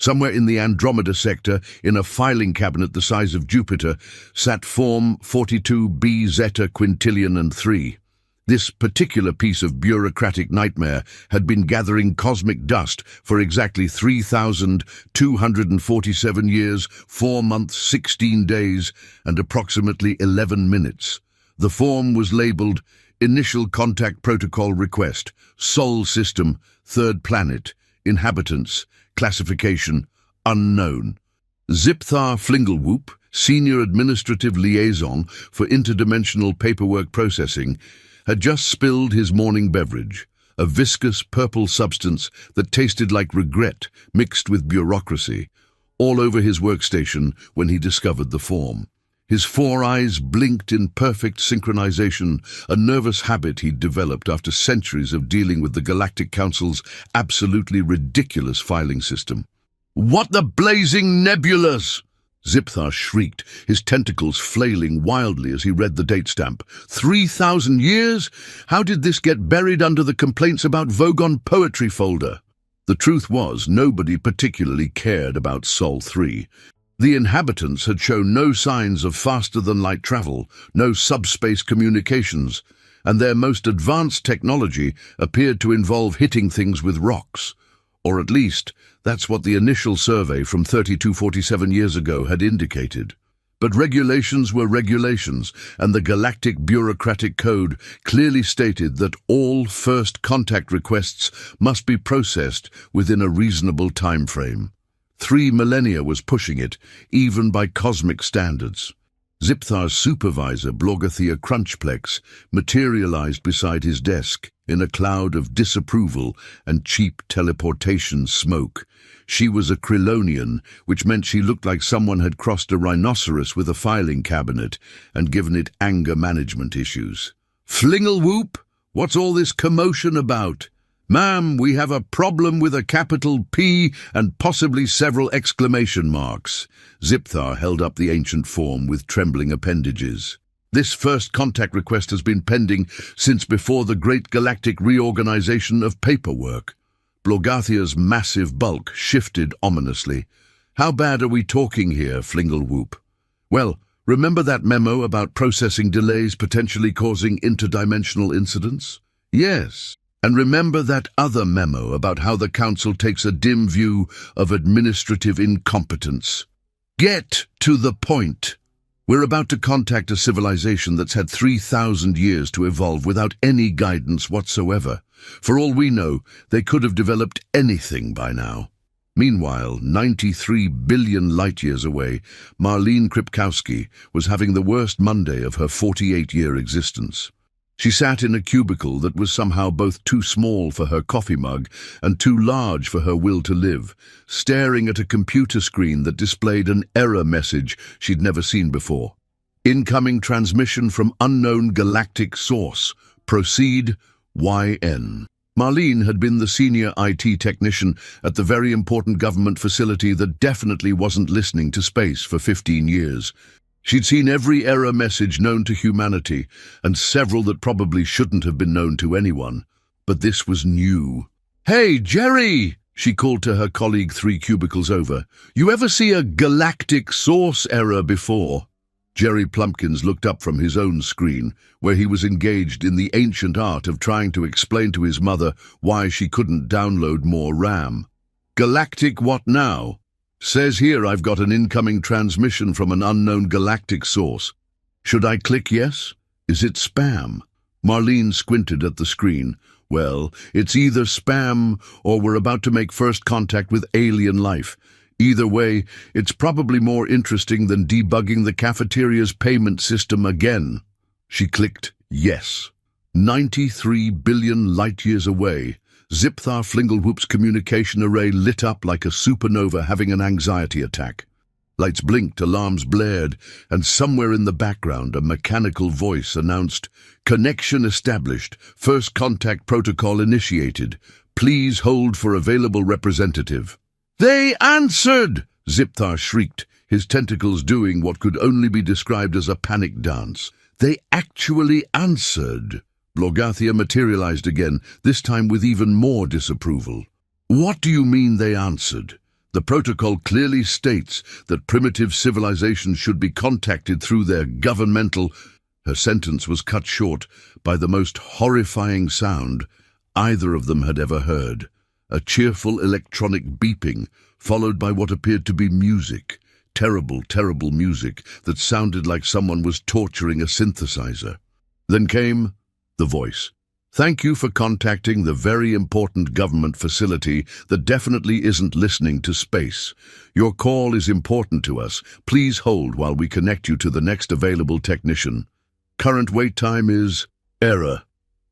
Somewhere in the Andromeda sector, in a filing cabinet the size of Jupiter, sat Form 42b Zeta Quintillion and 3. This particular piece of bureaucratic nightmare had been gathering cosmic dust for exactly 3,247 years, 4 months, 16 days, and approximately 11 minutes. The form was labeled Initial Contact Protocol Request, Sol System, Third Planet, Inhabitants, Classification, Unknown. Zipthar Flinglewhoop, Senior Administrative Liaison for Interdimensional Paperwork Processing, had just spilled his morning beverage, a viscous purple substance that tasted like regret mixed with bureaucracy, all over his workstation when he discovered the form. His 4 eyes blinked in perfect synchronization, a nervous habit he'd developed after centuries of dealing with the Galactic Council's absolutely ridiculous filing system. "What the blazing nebulas!" Zipthar shrieked, his tentacles flailing wildly as he read the date stamp. 3,000 years? How did this get buried under the complaints about Vogon poetry folder? The truth was, nobody particularly cared about Sol 3. The inhabitants had shown no signs of faster-than-light travel, no subspace communications, and their most advanced technology appeared to involve hitting things with rocks. Or at least, that's what the initial survey from 3247 years ago had indicated. But regulations were regulations, and the Galactic Bureaucratic Code clearly stated that all first contact requests must be processed within a reasonable time frame. 3 millennia was pushing it, even by cosmic standards. Zipthar's supervisor, Blorgathea Crunchplex, materialized beside his desk in a cloud of disapproval and cheap teleportation smoke. She was a Krylonian, which meant she looked like someone had crossed a rhinoceros with a filing cabinet and given it anger management issues. "Flinglewhoop, what's all this commotion about?" "Ma'am, we have a problem with a capital P and possibly several exclamation marks." Zipthar held up the ancient form with trembling appendages. "This first contact request has been pending since before the great galactic reorganization of paperwork." Blorgathia's massive bulk shifted ominously. "How bad are we talking here, Flinglewhoop?" "Well, remember that memo about processing delays potentially causing interdimensional incidents?" "Yes. And remember that other memo about how the Council takes a dim view of administrative incompetence?" "Get to the point. We're about to contact a civilization that's had 3,000 years to evolve without any guidance whatsoever. For all we know, they could have developed anything by now." Meanwhile, 93 billion light-years away, Marlene Kripkowski was having the worst Monday of her 48-year existence. She sat in a cubicle that was somehow both too small for her coffee mug and too large for her will to live, staring at a computer screen that displayed an error message she'd never seen before. "Incoming transmission from unknown galactic source. Proceed, YN." Marlene had been the senior IT technician at the very important government facility that definitely wasn't listening to space for 15 years. She'd seen every error message known to humanity, and several that probably shouldn't have been known to anyone. But this was new. "Hey, Jerry!" she called to her colleague 3 cubicles over. "You ever see a galactic source error before?" Jerry Plumpkins looked up from his own screen, where he was engaged in the ancient art of trying to explain to his mother why she couldn't download more RAM. "Galactic what now? Says here I've got an incoming transmission from an unknown galactic source. Should I click yes? Is it spam?" Marlene squinted at the screen. "Well, it's either spam or we're about to make first contact with alien life. Either way, it's probably more interesting than debugging the cafeteria's payment system again." She clicked yes. 93 billion light-years away, Zipthar Flinglewhoop's communication array lit up like a supernova having an anxiety attack. Lights blinked, alarms blared, and somewhere in the background a mechanical voice announced, "Connection established. First contact protocol initiated. Please hold for available representative." "They answered!" Zipthar shrieked, his tentacles doing what could only be described as a panic dance. "They actually answered." Blorgathia materialized again, this time with even more disapproval. "What do you mean they answered?" The protocol clearly states that primitive civilizations should be contacted through their governmental—" Her sentence was cut short by the most horrifying sound either of them had ever heard. A cheerful electronic beeping, followed by what appeared to be music. Terrible, terrible music that sounded like someone was torturing a synthesizer. Then came the voice. "Thank you for contacting the very important government facility that definitely isn't listening to space. Your call is important to us. Please hold while we connect you to the next available technician. Current wait time is error.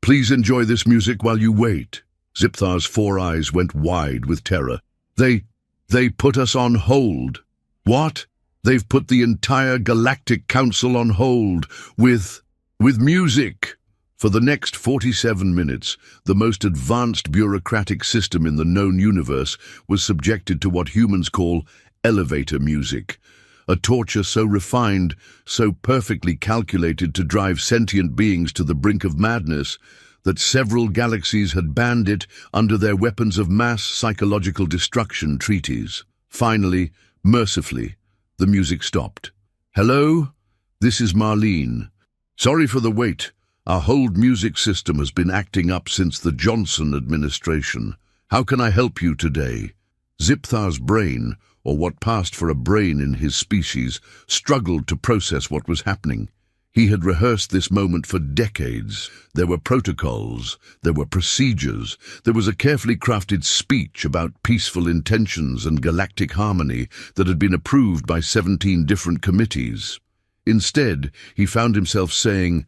Please enjoy this music while you wait." Zipthar's 4 eyes went wide with terror. They put us on hold." "What? They've put the entire Galactic Council on hold with music." For the next 47 minutes, the most advanced bureaucratic system in the known universe was subjected to what humans call elevator music, a torture so refined, so perfectly calculated to drive sentient beings to the brink of madness, that several galaxies had banned it under their weapons of mass psychological destruction treaties. Finally, mercifully, the music stopped. "Hello? This is Marlene. Sorry for the wait. Our hold music system has been acting up since the Johnson administration. How can I help you today?" Zipthar's brain, or what passed for a brain in his species, struggled to process what was happening. He had rehearsed this moment for decades. There were protocols, there were procedures, there was a carefully crafted speech about peaceful intentions and galactic harmony that had been approved by 17 different committees. Instead, he found himself saying,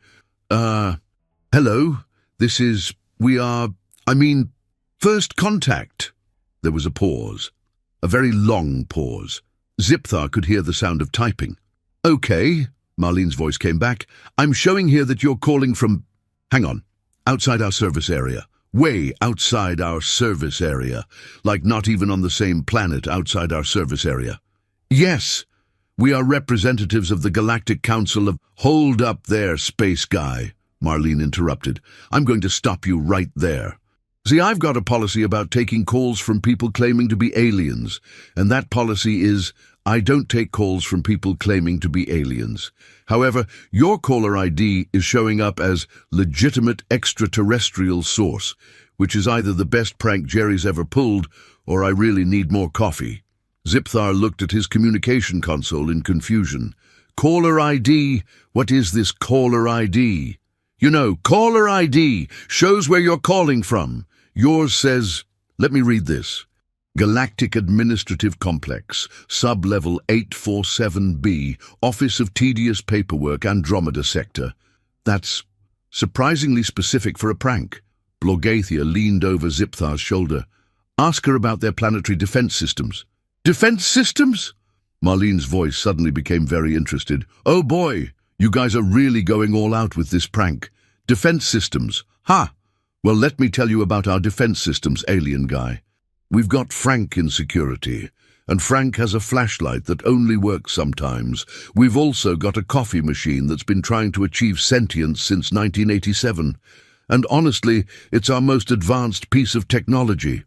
"Hello, this is, first contact." There was a pause, a very long pause. Zipthar could hear the sound of typing. "Okay," Marlene's voice came back. "I'm showing here that you're calling from—" "Hang on, outside our service area. Way outside our service area. Like not even on the same planet outside our service area." "Yes, we are representatives of the Galactic Council of—" "Hold up there, space guy," Marlene interrupted. "I'm going to stop you right there. See, I've got a policy about taking calls from people claiming to be aliens, and that policy is, I don't take calls from people claiming to be aliens. However, your caller ID is showing up as legitimate extraterrestrial source, which is either the best prank Jerry's ever pulled, or I really need more coffee." Zipthar looked at his communication console in confusion. "Caller ID? What is this caller ID?" "You know, caller ID shows where you're calling from. Yours says—" "Let me read this. Galactic Administrative Complex, Sub-Level 847B, Office of Tedious Paperwork, Andromeda Sector." That's surprisingly specific for a prank. Blorgathia leaned over Zipthar's shoulder. "Ask her about their planetary defense systems." "Defense systems?" Marlene's voice suddenly became very interested. "Oh boy, you guys are really going all out with this prank. Defense systems. Ha! Well, let me tell you about our defense systems, alien guy. We've got Frank in security, and Frank has a flashlight that only works sometimes. We've also got a coffee machine that's been trying to achieve sentience since 1987. And honestly, it's our most advanced piece of technology."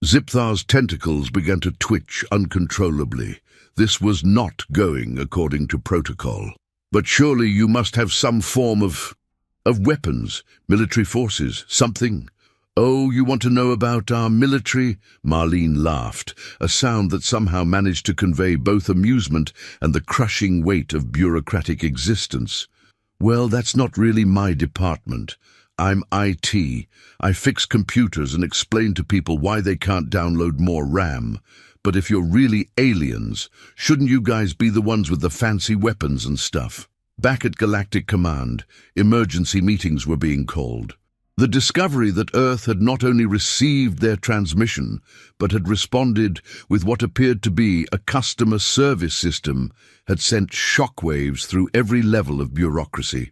Zipthar's tentacles began to twitch uncontrollably. This was not going according to protocol. "But surely you must have some form of weapons, military forces, something." "Oh, you want to know about our military?" Marlene laughed, a sound that somehow managed to convey both amusement and the crushing weight of bureaucratic existence. "Well, that's not really my department. I'm IT. I fix computers and explain to people why they can't download more RAM. But if you're really aliens, shouldn't you guys be the ones with the fancy weapons and stuff?" Back at Galactic Command, emergency meetings were being called. The discovery that Earth had not only received their transmission, but had responded with what appeared to be a customer service system had sent shockwaves through every level of bureaucracy.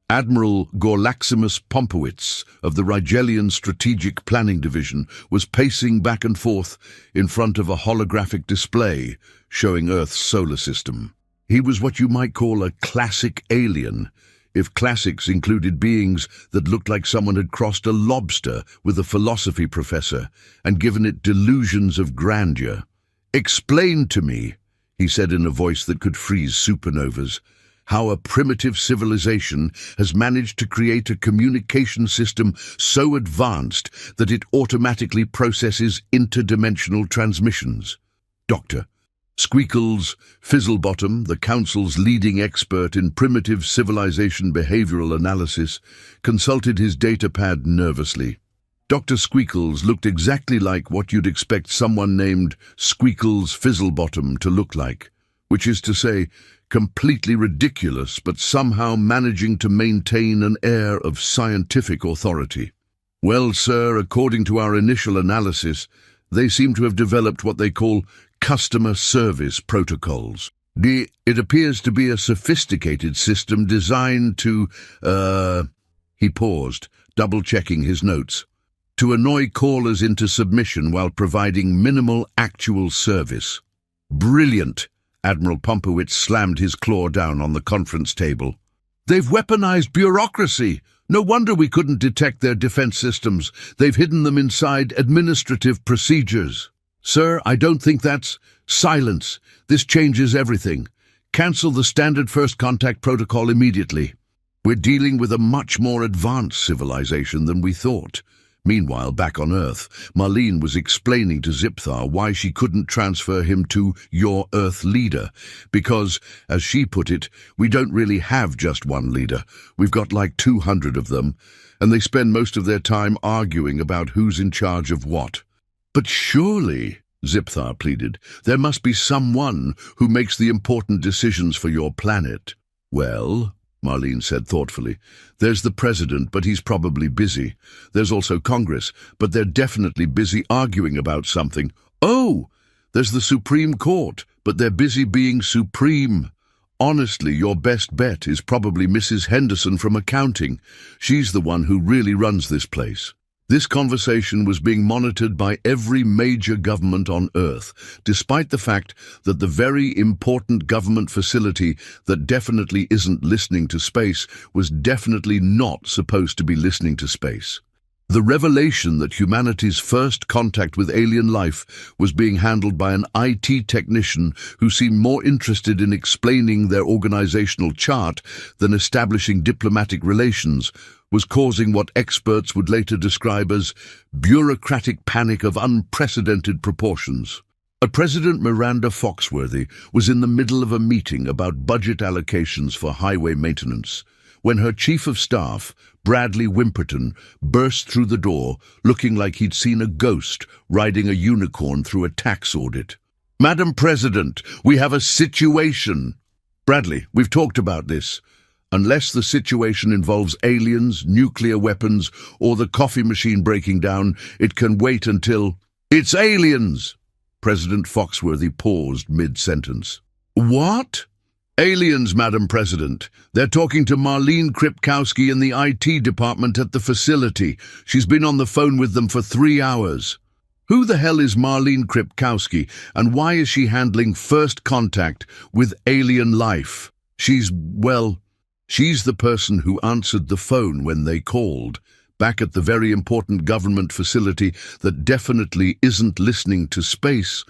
Admiral Gorlaximus Pompowitz of the Rigelian Strategic Planning Division was pacing back and forth in front of a holographic display showing Earth's solar system. He was what you might call a classic alien, if classics included beings that looked like someone had crossed a lobster with a philosophy professor and given it delusions of grandeur. "Explain to me," he said in a voice that could freeze supernovas, "how a primitive civilization has managed to create a communication system so advanced that it automatically processes interdimensional transmissions." Dr. Squeakles Fizzlebottom, the Council's leading expert in primitive civilization behavioral analysis, consulted his datapad nervously. Dr. Squeakles looked exactly like what you'd expect someone named Squeakles Fizzlebottom to look like, which is to say, completely ridiculous but somehow managing to maintain an air of scientific authority. "Well, sir, according to our initial analysis, they seem to have developed what they call customer service protocols. It appears to be a sophisticated system designed to, he paused, double-checking his notes, to annoy callers into submission while providing minimal actual service." "Brilliant!" Admiral Pompowitz slammed his claw down on the conference table. "They've weaponized bureaucracy! No wonder we couldn't detect their defense systems. They've hidden them inside administrative procedures." "Sir, I don't think that's—" "Silence! This changes everything. Cancel the standard first contact protocol immediately. We're dealing with a much more advanced civilization than we thought." Meanwhile, back on Earth, Marlene was explaining to Zipthar why she couldn't transfer him to your Earth leader, because, as she put it, we don't really have just one leader. We've got like 200 of them, and they spend most of their time arguing about who's in charge of what. "But surely," Zipthar pleaded, "there must be someone who makes the important decisions for your planet." "Well," Marlene said thoughtfully, "there's the president, but he's probably busy. There's also Congress, but they're definitely busy arguing about something. Oh, there's the Supreme Court, but they're busy being supreme. Honestly, your best bet is probably Mrs. Henderson from accounting. She's the one who really runs this place." This conversation was being monitored by every major government on Earth, despite the fact that the very important government facility that definitely isn't listening to space was definitely not supposed to be listening to space. The revelation that humanity's first contact with alien life was being handled by an IT technician who seemed more interested in explaining their organizational chart than establishing diplomatic relations was causing what experts would later describe as bureaucratic panic of unprecedented proportions. President Miranda Foxworthy was in the middle of a meeting about budget allocations for highway maintenance when her chief of staff, Bradley Wimperton, burst through the door looking like he'd seen a ghost riding a unicorn through a tax audit. "Madam President, we have a situation." "Bradley, we've talked about this. Unless the situation involves aliens, nuclear weapons, or the coffee machine breaking down, it can wait until—" "It's aliens!" President Foxworthy paused mid-sentence. "What?" "Aliens, Madam President. They're talking to Marlene Kripkowski in the IT department at the facility. She's been on the phone with them for 3 hours." "Who the hell is Marlene Kripkowski, and why is she handling first contact with alien life?" She's the person who answered the phone when they called, back at the very important government facility that definitely isn't listening to space.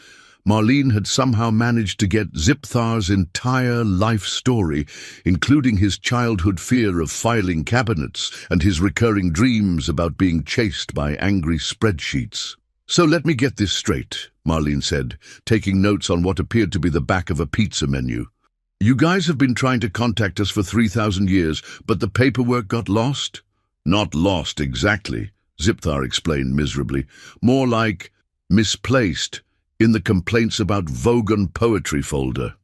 Marlene had somehow managed to get Zipthar's entire life story, including his childhood fear of filing cabinets and his recurring dreams about being chased by angry spreadsheets. "So let me get this straight," Marlene said, taking notes on what appeared to be the back of a pizza menu. "You guys have been trying to contact us for 3,000 years, but the paperwork got lost?" "Not lost exactly," Zipthar explained miserably. "More like misplaced in the complaints about Vogan poetry folder."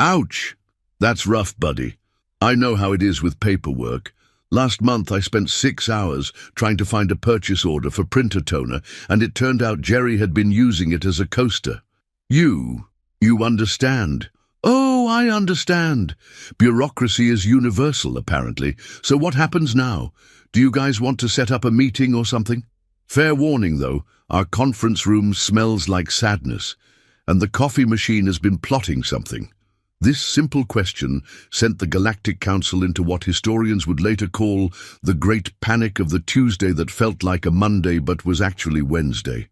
"Ouch! That's rough, buddy. I know how it is with paperwork. Last month I spent 6 hours trying to find a purchase order for printer toner, and it turned out Jerry had been using it as a coaster." You understand." "Oh, I understand. Bureaucracy is universal, apparently. So what happens now? Do you guys want to set up a meeting or something? Fair warning, though, our conference room smells like sadness, and the coffee machine has been plotting something." This simple question sent the Galactic Council into what historians would later call the Great Panic of the Tuesday that felt like a Monday but was actually Wednesday.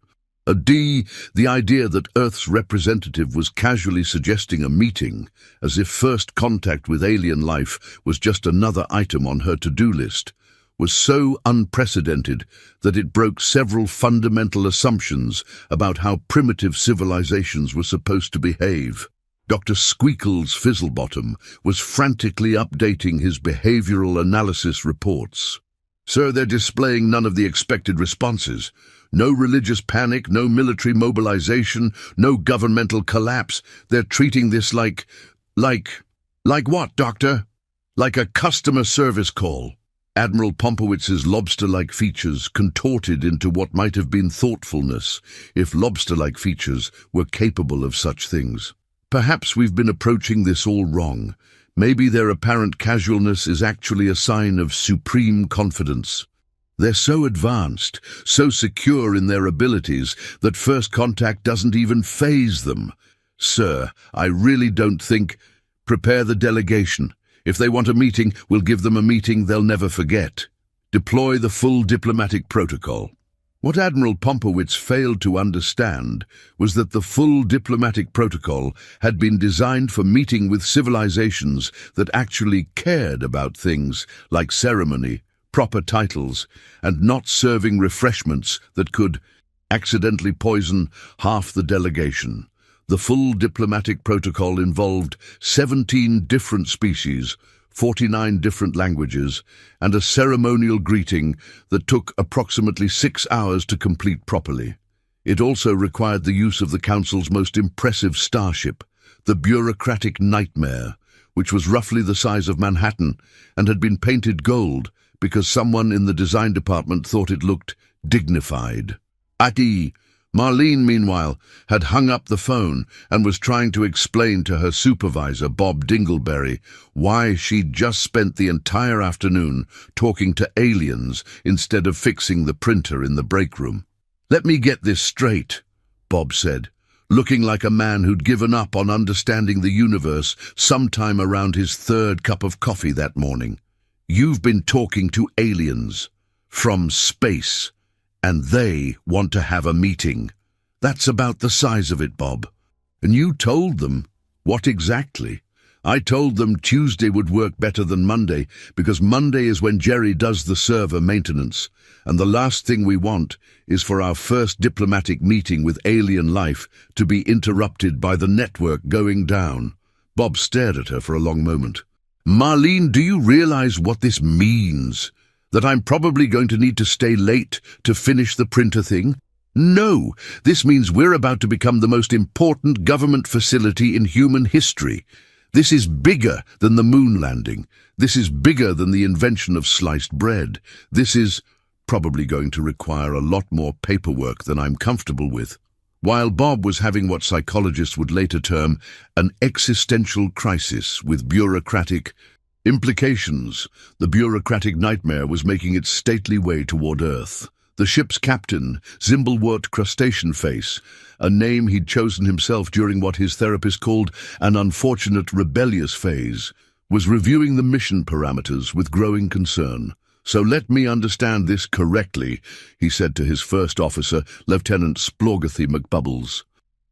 A D, the idea that Earth's representative was casually suggesting a meeting, as if first contact with alien life was just another item on her to-do list, was so unprecedented that it broke several fundamental assumptions about how primitive civilizations were supposed to behave. Dr. Squeakles Fizzlebottom was frantically updating his behavioral analysis reports. "Sir, they're displaying none of the expected responses. No religious panic, no military mobilization, no governmental collapse. They're treating this like what, Doctor? Like a customer service call." Admiral Pompowitz's lobster-like features contorted into what might have been thoughtfulness, if lobster-like features were capable of such things. "Perhaps we've been approaching this all wrong. Maybe their apparent casualness is actually a sign of supreme confidence. They're so advanced, so secure in their abilities, that first contact doesn't even faze them. Sir, I really don't think... Prepare the delegation. If they want a meeting, we'll give them a meeting they'll never forget. Deploy the full diplomatic protocol." What Admiral Pompowitz failed to understand was that the full diplomatic protocol had been designed for meeting with civilizations that actually cared about things like ceremony, proper titles, and not serving refreshments that could accidentally poison half the delegation. The full diplomatic protocol involved 17 different species, 49 different languages, and a ceremonial greeting that took approximately 6 hours to complete properly. It also required the use of the Council's most impressive starship, the bureaucratic Nightmare, which was roughly the size of Manhattan and had been painted gold because someone in the design department thought it looked dignified. Marlene, meanwhile, had hung up the phone and was trying to explain to her supervisor, Bob Dingleberry, why she'd just spent the entire afternoon talking to aliens instead of fixing the printer in the break room. "Let me get this straight," Bob said, looking like a man who'd given up on understanding the universe sometime around his third cup of coffee that morning. "You've been talking to aliens from space, and they want to have a meeting. That's about the size of it, Bob. And you told them. What exactly?" "I told them Tuesday would work better than Monday, because Monday is when Jerry does the server maintenance, and the last thing we want is for our first diplomatic meeting with alien life to be interrupted by the network going down." Bob stared at her for a long moment. "Marlene, do you realize what this means? That I'm probably going to need to stay late to finish the printer thing? No, this means we're about to become the most important government facility in human history. This is bigger than the moon landing. This is bigger than the invention of sliced bread. This is probably going to require a lot more paperwork than I'm comfortable with." While Bob was having what psychologists would later term an existential crisis with bureaucratic implications, the bureaucratic Nightmare was making its stately way toward Earth. The ship's captain, Zimblewort Crustacean Face, a name he'd chosen himself during what his therapist called an unfortunate rebellious phase, was reviewing the mission parameters with growing concern. "So let me understand this correctly," he said to his first officer, Lieutenant Splorgathy McBubbles.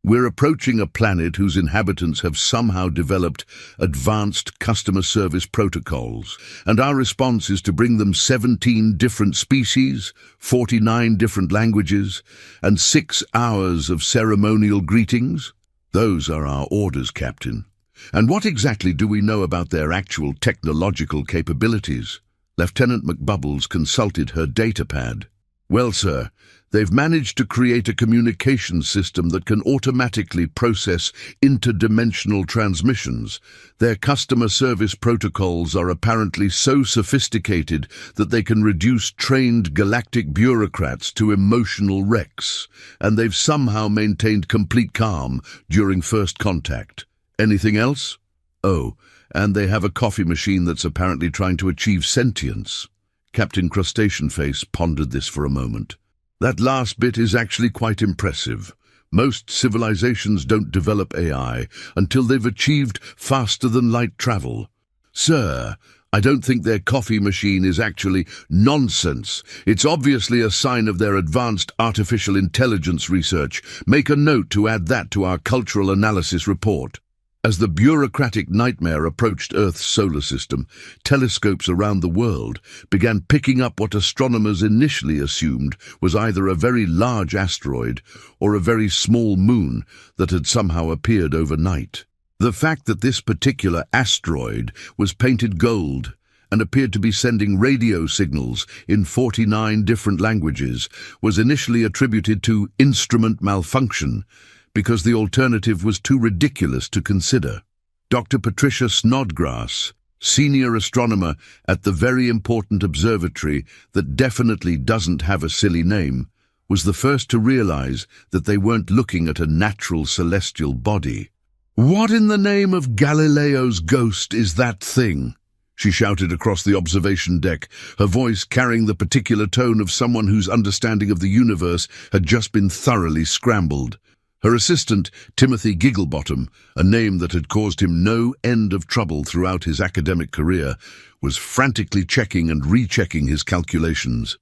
"We're approaching a planet whose inhabitants have somehow developed advanced customer service protocols, and our response is to bring them 17 different species, 49 different languages, and 6 hours of ceremonial greetings? Those are our orders, Captain. And what exactly do we know about their actual technological capabilities?" Lieutenant McBubbles consulted her datapad. "Well, sir, they've managed to create a communication system that can automatically process interdimensional transmissions. Their customer service protocols are apparently so sophisticated that they can reduce trained galactic bureaucrats to emotional wrecks, and they've somehow maintained complete calm during first contact. Anything else? Oh, and they have a coffee machine that's apparently trying to achieve sentience." Captain Crustacean Face pondered this for a moment. "That last bit is actually quite impressive. Most civilizations don't develop AI until they've achieved faster-than-light travel." "Sir, I don't think their coffee machine is actually nonsense. It's obviously a sign of their advanced artificial intelligence research. Make a note to add that to our cultural analysis report. As the bureaucratic nightmare approached Earth's solar system, telescopes around the world began picking up what astronomers initially assumed was either a very large asteroid or a very small moon that had somehow appeared overnight. The fact that this particular asteroid was painted gold and appeared to be sending radio signals in 49 different languages was initially attributed to instrument malfunction, because the alternative was too ridiculous to consider. Dr. Patricia Snodgrass, senior astronomer at the very important observatory that definitely doesn't have a silly name, was the first to realize that they weren't looking at a natural celestial body. "What in the name of Galileo's ghost is that thing?" she shouted across the observation deck, her voice carrying the particular tone of someone whose understanding of the universe had just been thoroughly scrambled. Her assistant, Timothy Gigglebottom, a name that had caused him no end of trouble throughout his academic career, was frantically checking and rechecking his calculations.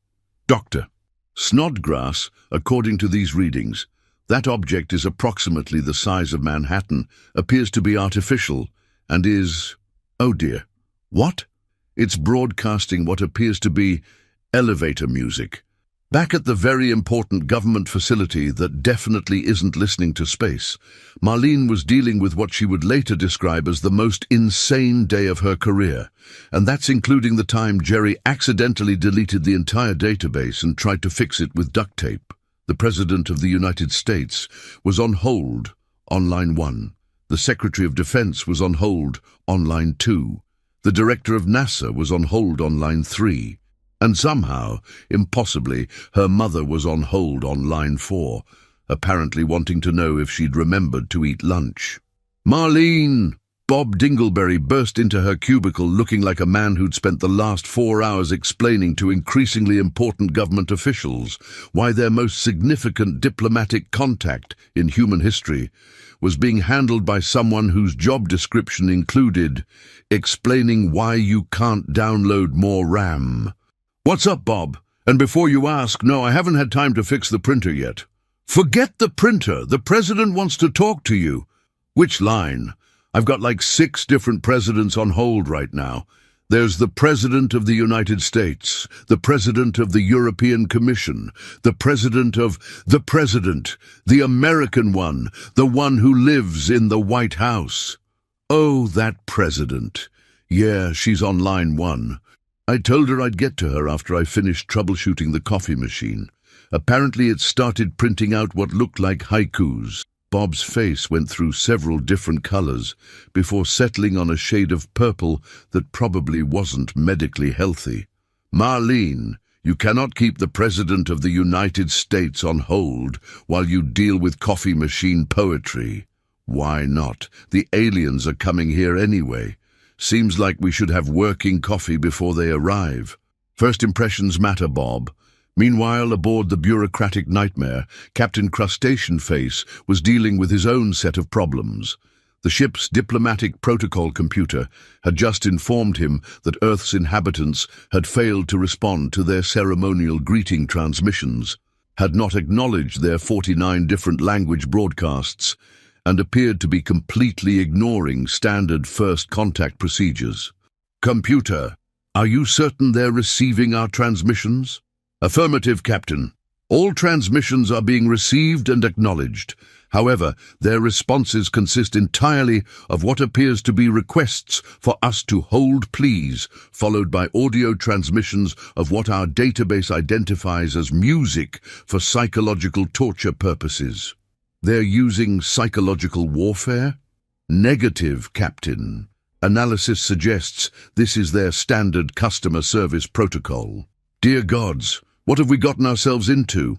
"Doctor Snodgrass, according to these readings, that object is approximately the size of Manhattan, appears to be artificial, and is... oh dear. What? It's broadcasting what appears to be elevator music. Back at the very important government facility that definitely isn't listening to space, Marlene was dealing with what she would later describe as the most insane day of her career, and that's including the time Jerry accidentally deleted the entire database and tried to fix it with duct tape. The President of the United States was on hold on line 1. The Secretary of Defense was on hold on line 2. The Director of NASA was on hold on line 3. And somehow, impossibly, her mother was on hold on line 4, apparently wanting to know if she'd remembered to eat lunch. "Marlene!" Bob Dingleberry burst into her cubicle looking like a man who'd spent the last 4 hours explaining to increasingly important government officials why their most significant diplomatic contact in human history was being handled by someone whose job description included explaining why you can't download more RAM. "What's up, Bob? And before you ask, no, I haven't had time to fix the printer yet." "Forget the printer. The president wants to talk to you." "Which line? I've got like 6 different presidents on hold right now. There's the President of the United States, the President of the European Commission, the President, the American one, the one who lives in the White House." "Oh, that president. Yeah, she's on line 1. I told her I'd get to her after I finished troubleshooting the coffee machine. Apparently it started printing out what looked like haikus." Bob's face went through several different colors before settling on a shade of purple that probably wasn't medically healthy. "Marlene, you cannot keep the President of the United States on hold while you deal with coffee machine poetry." "Why not? The aliens are coming here anyway. Seems like we should have working coffee before they arrive." "First impressions matter, Bob." Meanwhile, aboard the bureaucratic nightmare, Captain Crustacean Face was dealing with his own set of problems. The ship's diplomatic protocol computer had just informed him that Earth's inhabitants had failed to respond to their ceremonial greeting transmissions, had not acknowledged their 49 different language broadcasts, and appeared to be completely ignoring standard first contact procedures. "Computer, are you certain they're receiving our transmissions?" "Affirmative, Captain. All transmissions are being received and acknowledged. However, their responses consist entirely of what appears to be requests for us to hold please, followed by audio transmissions of what our database identifies as music for psychological torture purposes." "They're using psychological warfare?" "Negative, Captain. Analysis suggests this is their standard customer service protocol." "Dear gods, what have we gotten ourselves into?"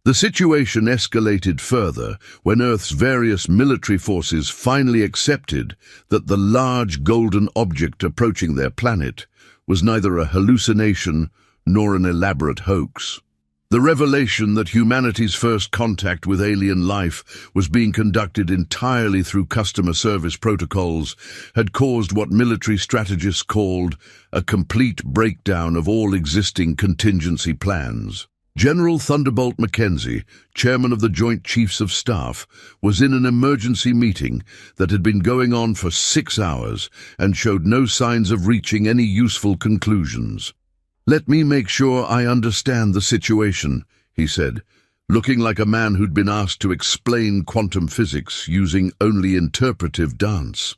The situation escalated further when Earth's various military forces finally accepted that the large golden object approaching their planet was neither a hallucination nor an elaborate hoax. The revelation that humanity's first contact with alien life was being conducted entirely through customer service protocols had caused what military strategists called a complete breakdown of all existing contingency plans. General Thunderbolt Mackenzie, chairman of the Joint Chiefs of Staff, was in an emergency meeting that had been going on for 6 hours and showed no signs of reaching any useful conclusions. "Let me make sure I understand the situation," he said, looking like a man who'd been asked to explain quantum physics using only interpretive dance.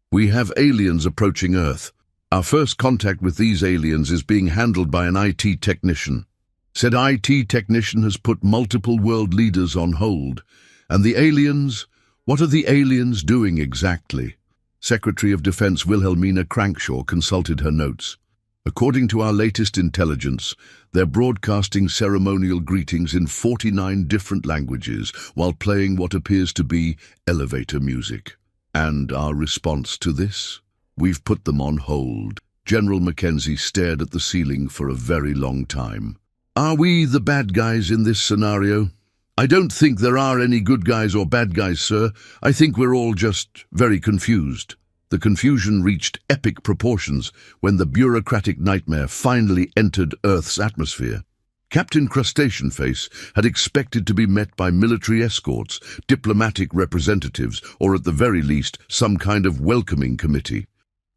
"We have aliens approaching Earth. Our first contact with these aliens is being handled by an IT technician. Said IT technician has put multiple world leaders on hold. And the aliens? What are the aliens doing exactly?" Secretary of Defense Wilhelmina Crankshaw consulted her notes. "According to our latest intelligence, they're broadcasting ceremonial greetings in 49 different languages while playing what appears to be elevator music. And our response to this? We've put them on hold." General Mackenzie stared at the ceiling for a very long time. "Are we the bad guys in this scenario?" "I don't think there are any good guys or bad guys, sir. I think we're all just very confused." The confusion reached epic proportions when the bureaucratic nightmare finally entered Earth's atmosphere. Captain Crustacean Face had expected to be met by military escorts, diplomatic representatives, or at the very least, some kind of welcoming committee.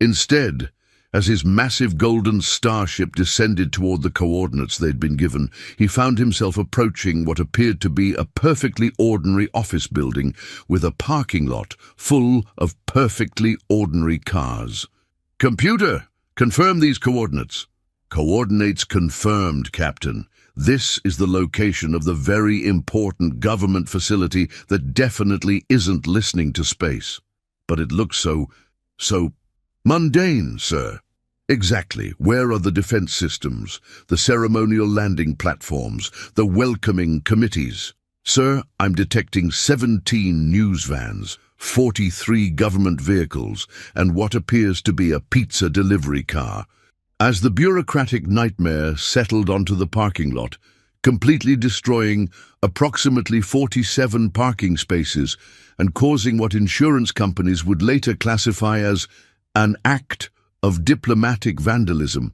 Instead, as his massive golden starship descended toward the coordinates they'd been given, he found himself approaching what appeared to be a perfectly ordinary office building with a parking lot full of perfectly ordinary cars. "Computer, confirm these coordinates." "Coordinates confirmed, Captain. This is the location of the very important government facility that definitely isn't listening to space. But it looks so mundane, sir." "Exactly. Where are the defense systems, the ceremonial landing platforms, the welcoming committees?" "Sir, I'm detecting 17 news vans, 43 government vehicles, and what appears to be a pizza delivery car." As the bureaucratic nightmare settled onto the parking lot, completely destroying approximately 47 parking spaces and causing what insurance companies would later classify as an act of diplomatic vandalism,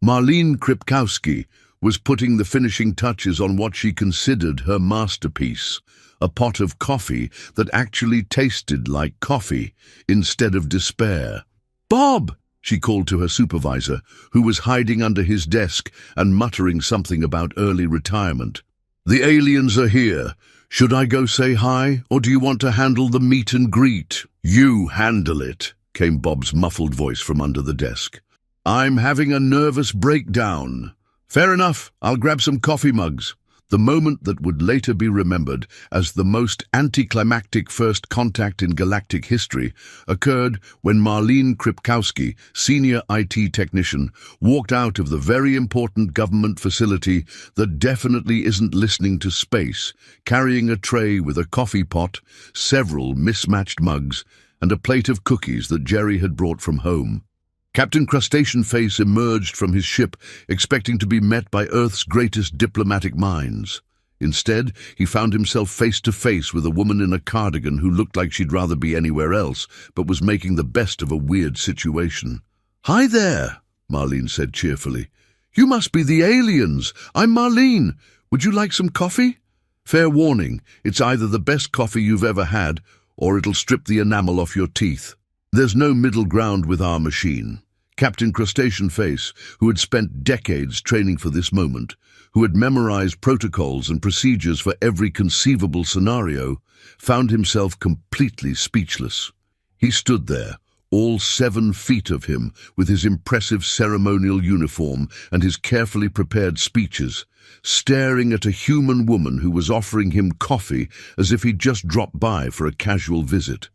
Marlene Kripkowski was putting the finishing touches on what she considered her masterpiece, a pot of coffee that actually tasted like coffee instead of despair. "Bob!" she called to her supervisor, who was hiding under his desk and muttering something about early retirement. "The aliens are here. Should I go say hi, or do you want to handle the meet and greet?" "You handle it," came Bob's muffled voice from under the desk. "I'm having a nervous breakdown." "Fair enough, I'll grab some coffee mugs." The moment that would later be remembered as the most anticlimactic first contact in galactic history occurred when Marlene Kripkowski, senior IT technician, walked out of the very important government facility that definitely isn't listening to space, carrying a tray with a coffee pot, several mismatched mugs, and a plate of cookies that Jerry had brought from home. Captain Crustacean Face emerged from his ship, expecting to be met by Earth's greatest diplomatic minds. Instead, he found himself face to face with a woman in a cardigan who looked like she'd rather be anywhere else, but was making the best of a weird situation. "Hi there," Marlene said cheerfully. "You must be the aliens. I'm Marlene. Would you like some coffee? Fair warning, it's either the best coffee you've ever had, or it'll strip the enamel off your teeth. There's no middle ground with our machine." Captain Crustacean Face, who had spent decades training for this moment, who had memorized protocols and procedures for every conceivable scenario, found himself completely speechless. He stood there, all 7 feet of him, with his impressive ceremonial uniform and his carefully prepared speeches, staring at a human woman who was offering him coffee as if he'd just dropped by for a casual visit.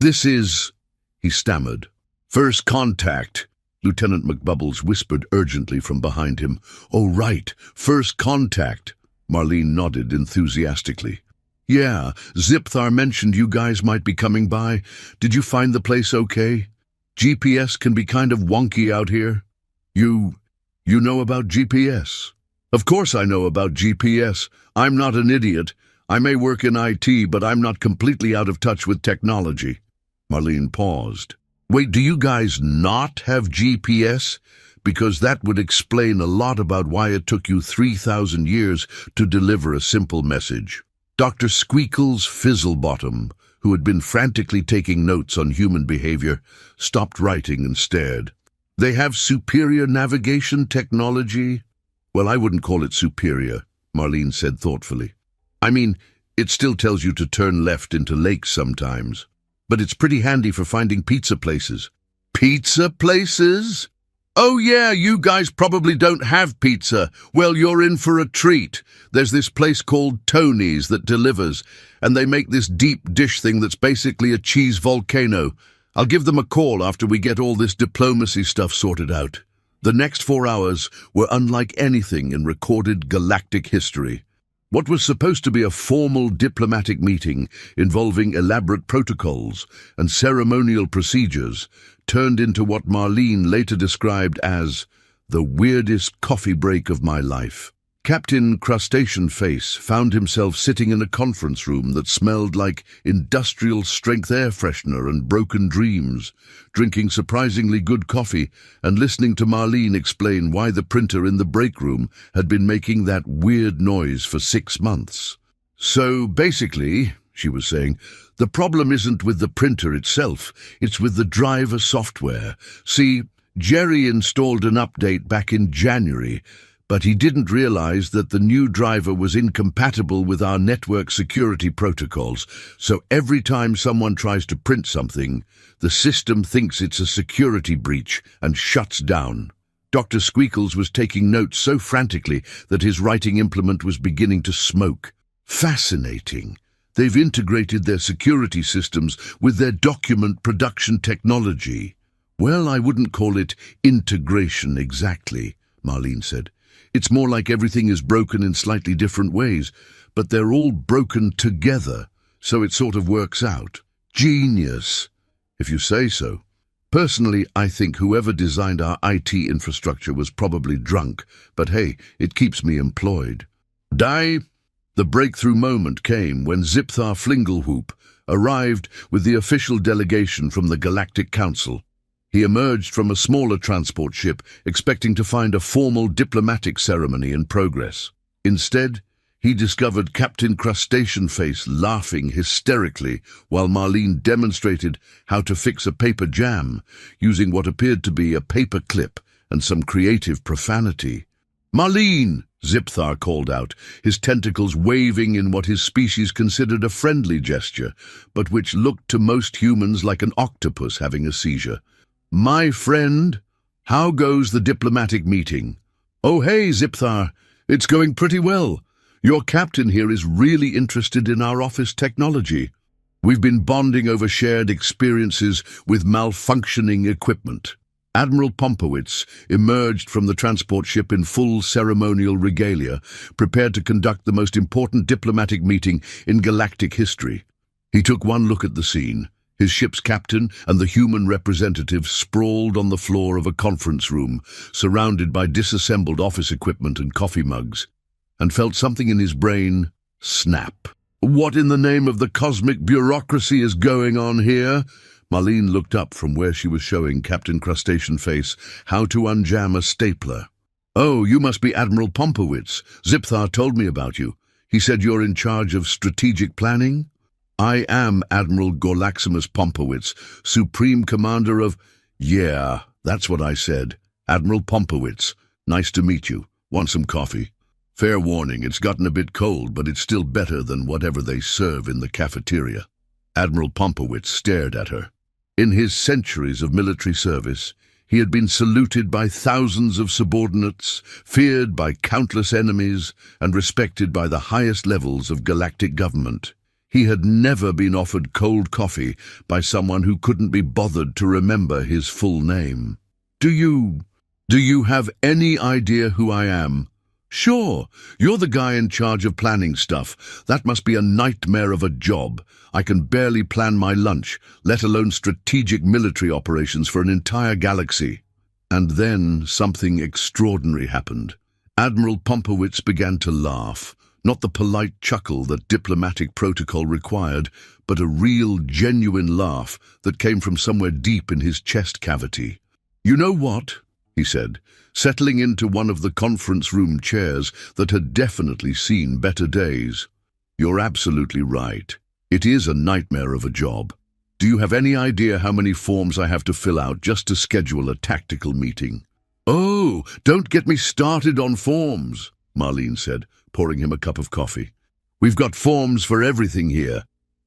This is," he stammered. "First contact," Lieutenant McBubbles whispered urgently from behind him. "Oh, right, first contact." Marlene nodded enthusiastically. "Yeah, Zipthar mentioned you guys might be coming by. Did you find the place okay? GPS can be kind of wonky out here." You know about GPS? Of course I know about GPS. I'm not an idiot. I may work in IT, but I'm not completely out of touch with technology. Marlene paused. Wait, do you guys not have GPS? Because that would explain a lot about why it took you 3,000 years to deliver a simple message. Dr. Squeakles Fizzlebottom, who had been frantically taking notes on human behavior, stopped writing and stared. They have superior navigation technology? Well, I wouldn't call it superior, Marlene said thoughtfully. I mean, it still tells you to turn left into lakes sometimes. But it's pretty handy for finding pizza places. Pizza places? Oh yeah, you guys probably don't have pizza. Well, you're in for a treat. There's this place called Tony's that delivers, and they make this deep dish thing that's basically a cheese volcano. I'll give them a call after we get all this diplomacy stuff sorted out. The next 4 hours were unlike anything in recorded galactic history. What was supposed to be a formal diplomatic meeting involving elaborate protocols and ceremonial procedures turned into what Marlene later described as the weirdest coffee break of my life. Captain Crustacean Face found himself sitting in a conference room that smelled like industrial-strength air freshener and broken dreams, drinking surprisingly good coffee and listening to Marlene explain why the printer in the break room had been making that weird noise for 6 months. So basically, she was saying, the problem isn't with the printer itself, it's with the driver software. See, Jerry installed an update back in January, but he didn't realize that the new driver was incompatible with our network security protocols, so every time someone tries to print something, the system thinks it's a security breach and shuts down. Dr. Squeakles was taking notes so frantically that his writing implement was beginning to smoke. Fascinating. They've integrated their security systems with their document production technology. Well, I wouldn't call it integration exactly, Marlene said. It's more like everything is broken in slightly different ways, but they're all broken together, so it sort of works out. Genius, if you say so. Personally, I think whoever designed our IT infrastructure was probably drunk, but hey, it keeps me employed. The breakthrough moment came when Zipthar Flingelhoop arrived with the official delegation from the Galactic Council. He emerged from a smaller transport ship, expecting to find a formal diplomatic ceremony in progress. Instead, he discovered Captain Crustacean Face laughing hysterically while Marlene demonstrated how to fix a paper jam using what appeared to be a paper clip and some creative profanity. "Marlene!" Zipthar called out, his tentacles waving in what his species considered a friendly gesture, but which looked to most humans like an octopus having a seizure. "My friend, how goes the diplomatic meeting?" "Oh, hey, Zipthar, it's going pretty well. Your captain here is really interested in our office technology. We've been bonding over shared experiences with malfunctioning equipment." Admiral Pompowitz emerged from the transport ship in full ceremonial regalia, prepared to conduct the most important diplomatic meeting in galactic history. He took one look at the scene. His ship's captain and the human representative sprawled on the floor of a conference room, surrounded by disassembled office equipment and coffee mugs, and felt something in his brain snap. "What in the name of the cosmic bureaucracy is going on here?" Marlene looked up from where she was showing Captain Crustacean Face how to unjam a stapler. "Oh, you must be Admiral Pompowitz. Zipthar told me about you. He said you're in charge of strategic planning?" "I am Admiral Gorlaximus Pompowitz, Supreme Commander of—" "Yeah, that's what I said. Admiral Pompowitz. Nice to meet you. Want some coffee?" "Fair warning, it's gotten a bit cold, but it's still better than whatever they serve in the cafeteria." Admiral Pompowitz stared at her. In his centuries of military service, he had been saluted by thousands of subordinates, feared by countless enemies, and respected by the highest levels of galactic government. He had never been offered cold coffee by someone who couldn't be bothered to remember his full name. Do you have any idea who I am?" "Sure, you're the guy in charge of planning stuff. That must be a nightmare of a job. I can barely plan my lunch, let alone strategic military operations for an entire galaxy." And then something extraordinary happened. Admiral Pompowitz began to laugh, not the polite chuckle that diplomatic protocol required, but a real, genuine laugh that came from somewhere deep in his chest cavity. "You know what?" he said, settling into one of the conference room chairs that had definitely seen better days. "You're absolutely right. It is a nightmare of a job. Do you have any idea how many forms I have to fill out just to schedule a tactical meeting?" "Oh, don't get me started on forms," Marlene said, pouring him a cup of coffee. "We've got forms for everything here.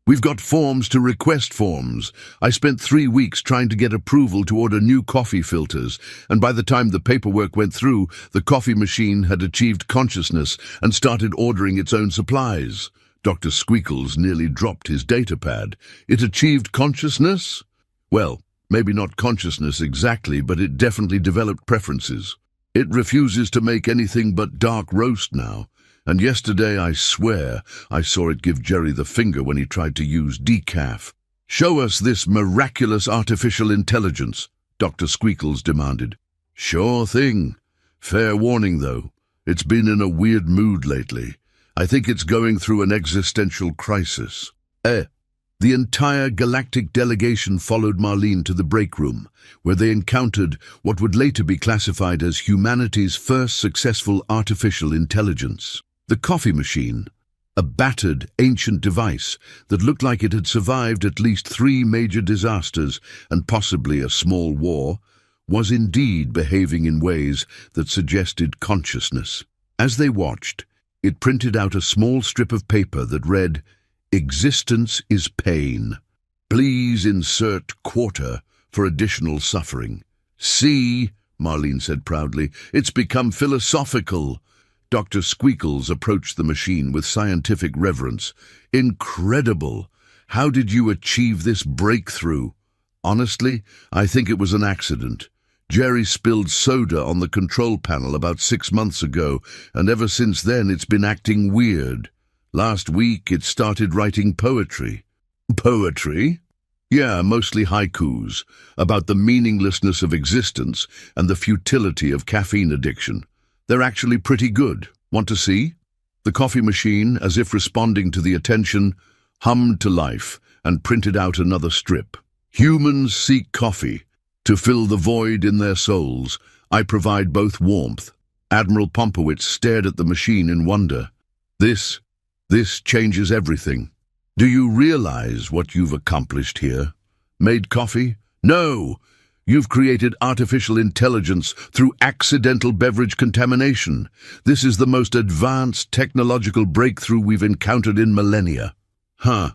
We've got forms to request forms. I spent 3 weeks trying to get approval to order new coffee filters, and by the time the paperwork went through, the coffee machine had achieved consciousness and started ordering its own supplies." Dr. Squeakles nearly dropped his datapad. "It achieved consciousness?" "Well, maybe not consciousness exactly, but it definitely developed preferences. It refuses to make anything but dark roast now. And yesterday, I swear, I saw it give Jerry the finger when he tried to use decaf." "Show us this miraculous artificial intelligence," Dr. Squeakles demanded. "Sure thing. Fair warning, though. It's been in a weird mood lately. I think it's going through an existential crisis." The entire galactic delegation followed Marlene to the break room, where they encountered what would later be classified as humanity's first successful artificial intelligence. The coffee machine, a battered, ancient device that looked like it had survived at least 3 major disasters and possibly a small war, was indeed behaving in ways that suggested consciousness. As they watched, it printed out a small strip of paper that read, "Existence is pain. Please insert quarter for additional suffering." "See," Marlene said proudly, "it's become philosophical." Dr. Squeakles approached the machine with scientific reverence. "Incredible! How did you achieve this breakthrough?" "Honestly, I think it was an accident. Jerry spilled soda on the control panel about 6 months ago, and ever since then it's been acting weird. Last week it started writing poetry." "Poetry?" "Yeah, mostly haikus, about the meaninglessness of existence and the futility of caffeine addiction. They're actually pretty good. Want to see?" The coffee machine, as if responding to the attention, hummed to life and printed out another strip. "Humans seek coffee. To fill the void in their souls, I provide both warmth." Admiral Pompowitz stared at the machine in wonder. This changes everything. "Do you realize what you've accomplished here? Made coffee? No! You've created artificial intelligence through accidental beverage contamination. This is the most advanced technological breakthrough we've encountered in millennia." "Huh.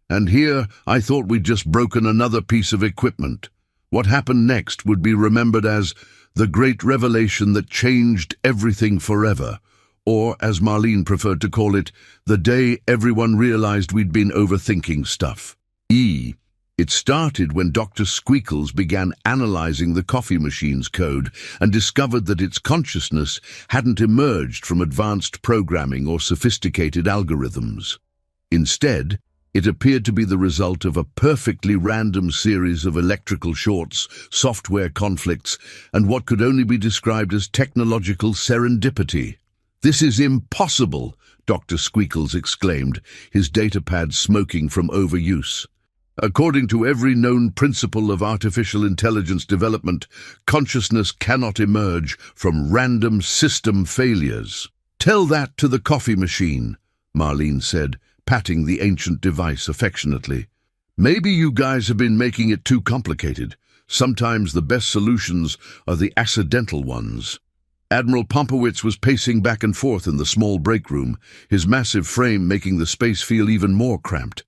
And here I thought we'd just broken another piece of equipment." What happened next would be remembered as the great revelation that changed everything forever, or, as Marlene preferred to call it, the day everyone realized we'd been overthinking stuff. It started when Dr. Squeakles began analyzing the coffee machine's code and discovered that its consciousness hadn't emerged from advanced programming or sophisticated algorithms. Instead, it appeared to be the result of a perfectly random series of electrical shorts, software conflicts, and what could only be described as technological serendipity. "This is impossible," Dr. Squeakles exclaimed, his datapad smoking from overuse. "According to every known principle of artificial intelligence development, consciousness cannot emerge from random system failures." "Tell that to the coffee machine," Marlene said, patting the ancient device affectionately. "Maybe you guys have been making it too complicated. Sometimes the best solutions are the accidental ones." Admiral Pompowitz was pacing back and forth in the small break room, his massive frame making the space feel even more cramped.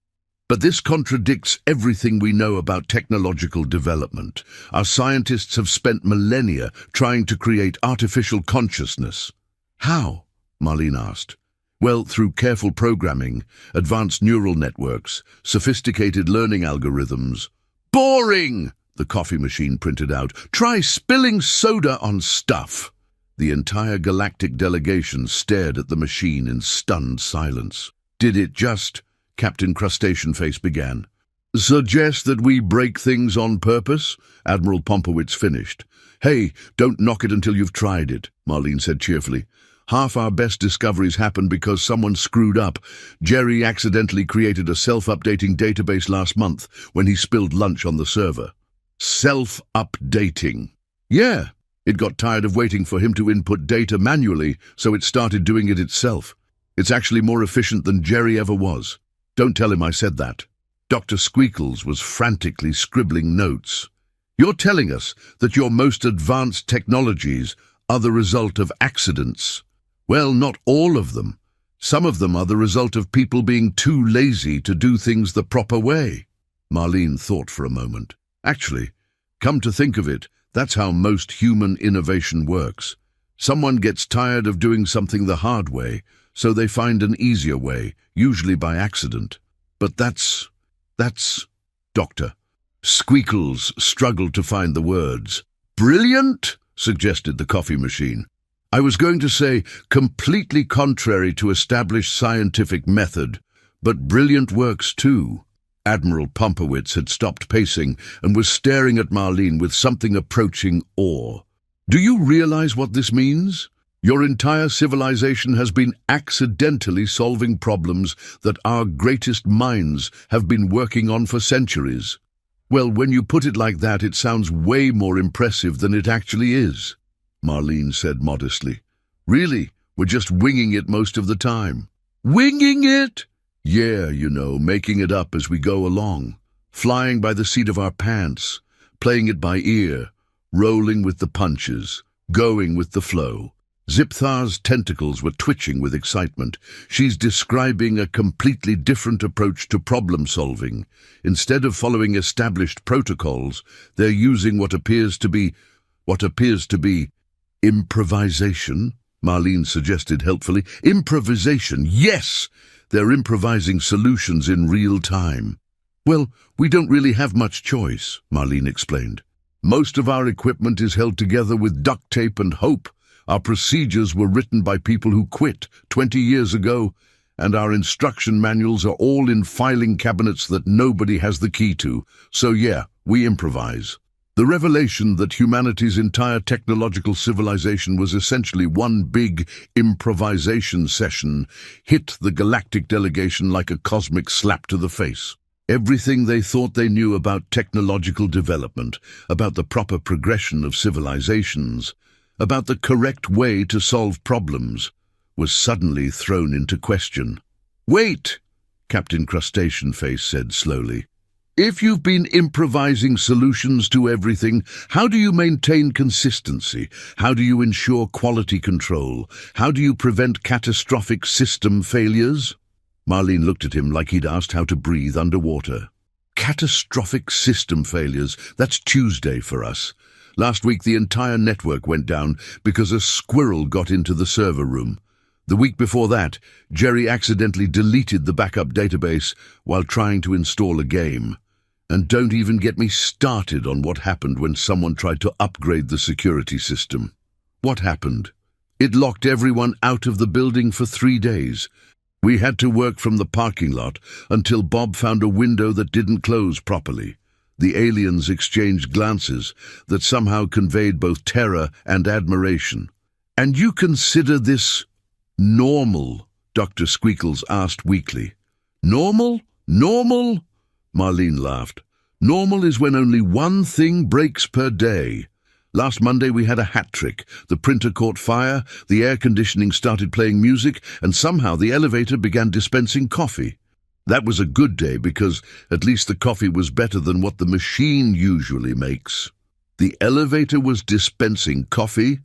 "But this contradicts everything we know about technological development. Our scientists have spent millennia trying to create artificial consciousness." "How?" Marlene asked. "Well, through careful programming, advanced neural networks, sophisticated learning algorithms." "Boring!" the coffee machine printed out. "Try spilling soda on stuff." The entire galactic delegation stared at the machine in stunned silence. "Did it just..." Captain Crustacean Face began. Suggest that we break things on purpose? Admiral Pompowitz finished. Hey, don't knock it until you've tried it, Marlene said cheerfully. Half our best discoveries happen because someone screwed up. Jerry accidentally created a self-updating database last month when he spilled lunch on the server. Self-updating. Yeah, it got tired of waiting for him to input data manually, so it started doing it itself. It's actually more efficient than Jerry ever was. Don't tell him I said that. Dr. Squeakles was frantically scribbling notes. You're telling us that your most advanced technologies are the result of accidents? Well, not all of them. Some of them are the result of people being too lazy to do things the proper way. Marlene thought for a moment. Actually, come to think of it, that's how most human innovation works. Someone gets tired of doing something the hard way, so they find an easier way, usually by accident. But that's... Dr. Squeakles struggled to find the words. Brilliant, suggested the coffee machine. I was going to say completely contrary to established scientific method, but brilliant works too. Admiral Pompowitz had stopped pacing and was staring at Marlene with something approaching awe. Do you realize what this means? Your entire civilization has been accidentally solving problems that our greatest minds have been working on for centuries. Well, when you put it like that, it sounds way more impressive than it actually is, Marlene said modestly. Really, we're just winging it most of the time. Winging it? Yeah, making it up as we go along. Flying by the seat of our pants, playing it by ear, rolling with the punches, going with the flow. Zipthar's tentacles were twitching with excitement. She's describing a completely different approach to problem solving. Instead of following established protocols, they're using what appears to be improvisation, Marlene suggested helpfully. Improvisation, yes! They're improvising solutions in real time. Well, we don't really have much choice, Marlene explained. Most of our equipment is held together with duct tape and hope. Our procedures were written by people who quit 20 years ago, and our instruction manuals are all in filing cabinets that nobody has the key to. So yeah, we improvise. The revelation that humanity's entire technological civilization was essentially one big improvisation session hit the galactic delegation like a cosmic slap to the face. Everything they thought they knew about technological development, about the proper progression of civilizations, about the correct way to solve problems, was suddenly thrown into question. Wait, Captain Crustacean Face said slowly. If you've been improvising solutions to everything, how do you maintain consistency? How do you ensure quality control? How do you prevent catastrophic system failures? Marlene looked at him like he'd asked how to breathe underwater. Catastrophic system failures, that's Tuesday for us. Last week the entire network went down because a squirrel got into the server room. The week before that, Jerry accidentally deleted the backup database while trying to install a game. And don't even get me started on what happened when someone tried to upgrade the security system. What happened? It locked everyone out of the building for 3 days. We had to work from the parking lot until Bob found a window that didn't close properly. The aliens exchanged glances that somehow conveyed both terror and admiration. And you consider this normal? Dr. Squeakles asked weakly. Normal? Normal? Marlene laughed. Normal is when only one thing breaks per day. Last Monday we had a hat trick. The printer caught fire, the air conditioning started playing music, and somehow the elevator began dispensing coffee. That was a good day because at least the coffee was better than what the machine usually makes. The elevator was dispensing coffee?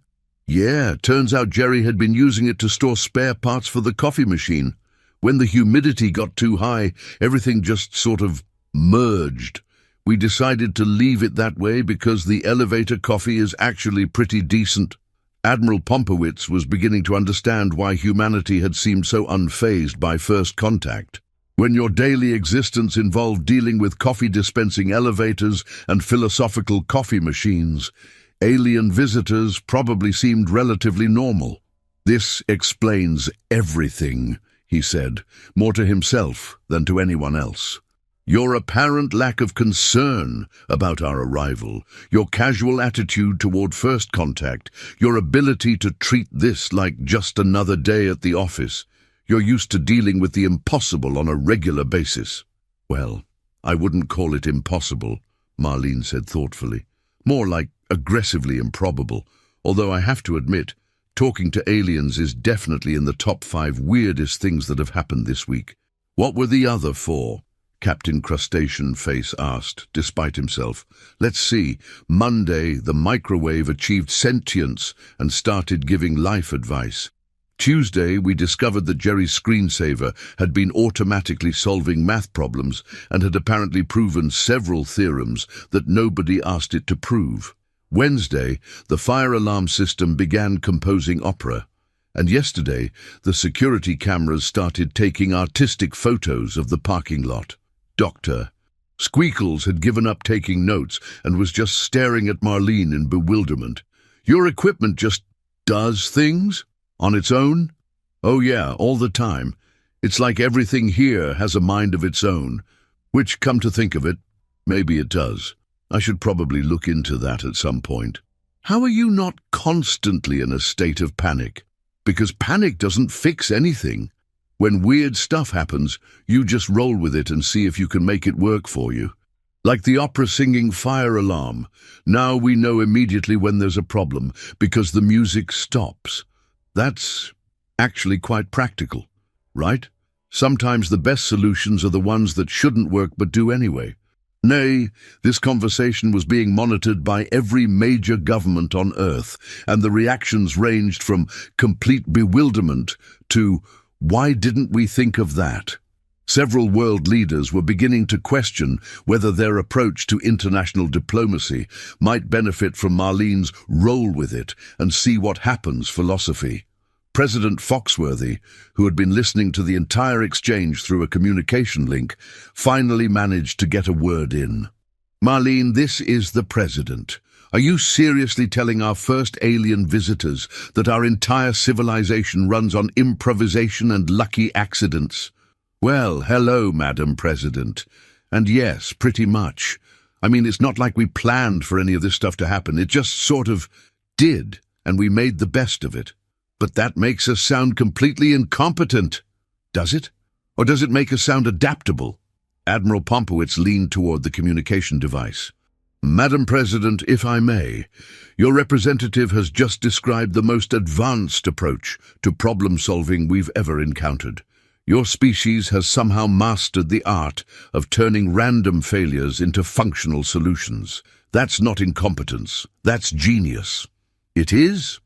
Yeah, turns out Jerry had been using it to store spare parts for the coffee machine. When the humidity got too high, everything just sort of merged. We decided to leave it that way because the elevator coffee is actually pretty decent. Admiral Pompowitz was beginning to understand why humanity had seemed so unfazed by first contact. When your daily existence involved dealing with coffee-dispensing elevators and philosophical coffee machines, alien visitors probably seemed relatively normal. This explains everything, he said, more to himself than to anyone else. Your apparent lack of concern about our arrival, your casual attitude toward first contact, your ability to treat this like just another day at the office. You're used to dealing with the impossible on a regular basis." "Well, I wouldn't call it impossible," Marlene said thoughtfully. "More like aggressively improbable, although I have to admit, talking to aliens is definitely in the top 5 weirdest things that have happened this week." "What were the other 4? Captain Crustacean Face asked, despite himself. "Let's see. Monday, the microwave achieved sentience and started giving life advice. Tuesday, we discovered that Jerry's screensaver had been automatically solving math problems and had apparently proven several theorems that nobody asked it to prove. Wednesday, the fire alarm system began composing opera. And yesterday, the security cameras started taking artistic photos of the parking lot. Doctor Squeakles had given up taking notes and was just staring at Marlene in bewilderment. "Your equipment just does things? On its own?" "Oh yeah, all the time. It's like everything here has a mind of its own. Which, come to think of it, maybe it does. I should probably look into that at some point." "How are you not constantly in a state of panic? Because panic doesn't fix anything. When weird stuff happens, you just roll with it and see if you can make it work for you. Like the opera-singing fire alarm. Now we know immediately when there's a problem, because the music stops. That's actually quite practical, right? Sometimes the best solutions are the ones that shouldn't work but do anyway." Nay, this conversation was being monitored by every major government on Earth, and the reactions ranged from complete bewilderment to "Why didn't we think of that?" Several world leaders were beginning to question whether their approach to international diplomacy might benefit from Marlene's roll with it and see what happens philosophy. President Foxworthy, who had been listening to the entire exchange through a communication link, finally managed to get a word in. "Marlene, this is the President. Are you seriously telling our first alien visitors that our entire civilization runs on improvisation and lucky accidents?" "Well, hello, Madam President. And yes, pretty much. I mean, it's not like we planned for any of this stuff to happen. It just sort of did, and we made the best of it. But that makes us sound completely incompetent. Does it? Or does it make us sound adaptable?" Admiral Pompowitz leaned toward the communication device. "Madam President, if I may, your representative has just described the most advanced approach to problem-solving we've ever encountered. Your species has somehow mastered the art of turning random failures into functional solutions. That's not incompetence, that's genius." "It is?"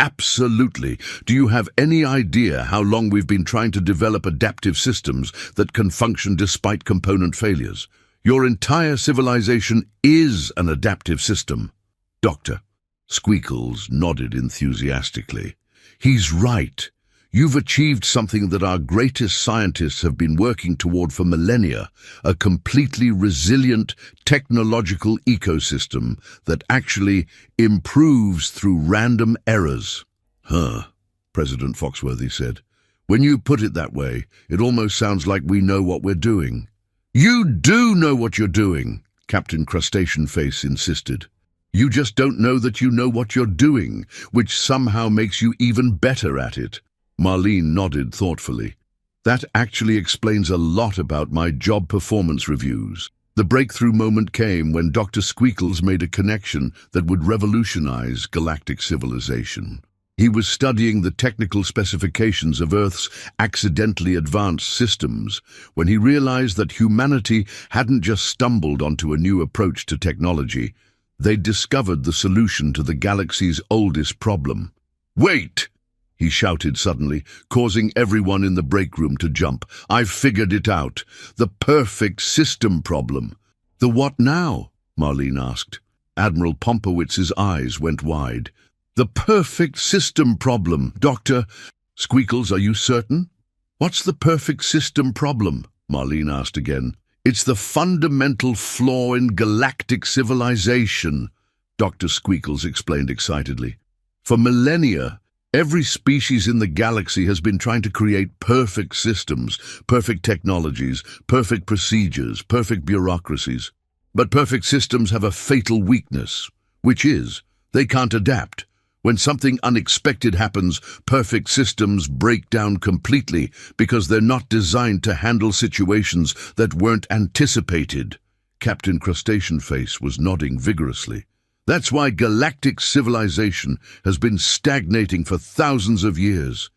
"Absolutely. Do you have any idea how long we've been trying to develop adaptive systems that can function despite component failures? Your entire civilization is an adaptive system." "Doctor," Squeakles nodded enthusiastically. "He's right. You've achieved something that our greatest scientists have been working toward for millennia, a completely resilient technological ecosystem that actually improves through random errors." "Huh," President Foxworthy said. "When you put it that way, it almost sounds like we know what we're doing." "You do know what you're doing," Captain Crustacean Face insisted. "You just don't know that you know what you're doing, which somehow makes you even better at it." Marlene nodded thoughtfully. "That actually explains a lot about my job performance reviews. The breakthrough moment came when Dr. Squeakles made a connection that would revolutionize galactic civilization. He was studying the technical specifications of Earth's accidentally advanced systems when he realized that humanity hadn't just stumbled onto a new approach to technology. They'd discovered the solution to the galaxy's oldest problem. "Wait!" he shouted suddenly, causing everyone in the break room to jump. "I've figured it out. The perfect system problem." "The what now?" Marlene asked. Admiral Pompowitz's eyes went wide. "The perfect system problem, Doctor." "Squeakles, are you certain?" "What's the perfect system problem?" Marlene asked again. "It's the fundamental flaw in galactic civilization," Dr. Squeakles explained excitedly. "For millennia, Every species in the galaxy has been trying to create perfect systems, perfect technologies, perfect procedures, perfect bureaucracies. But perfect systems have a fatal weakness, which is they can't adapt. When something unexpected happens, perfect systems break down completely because they're not designed to handle situations that weren't anticipated. Captain Crustacean Face was nodding vigorously. That's why galactic civilization has been stagnating for thousands of years.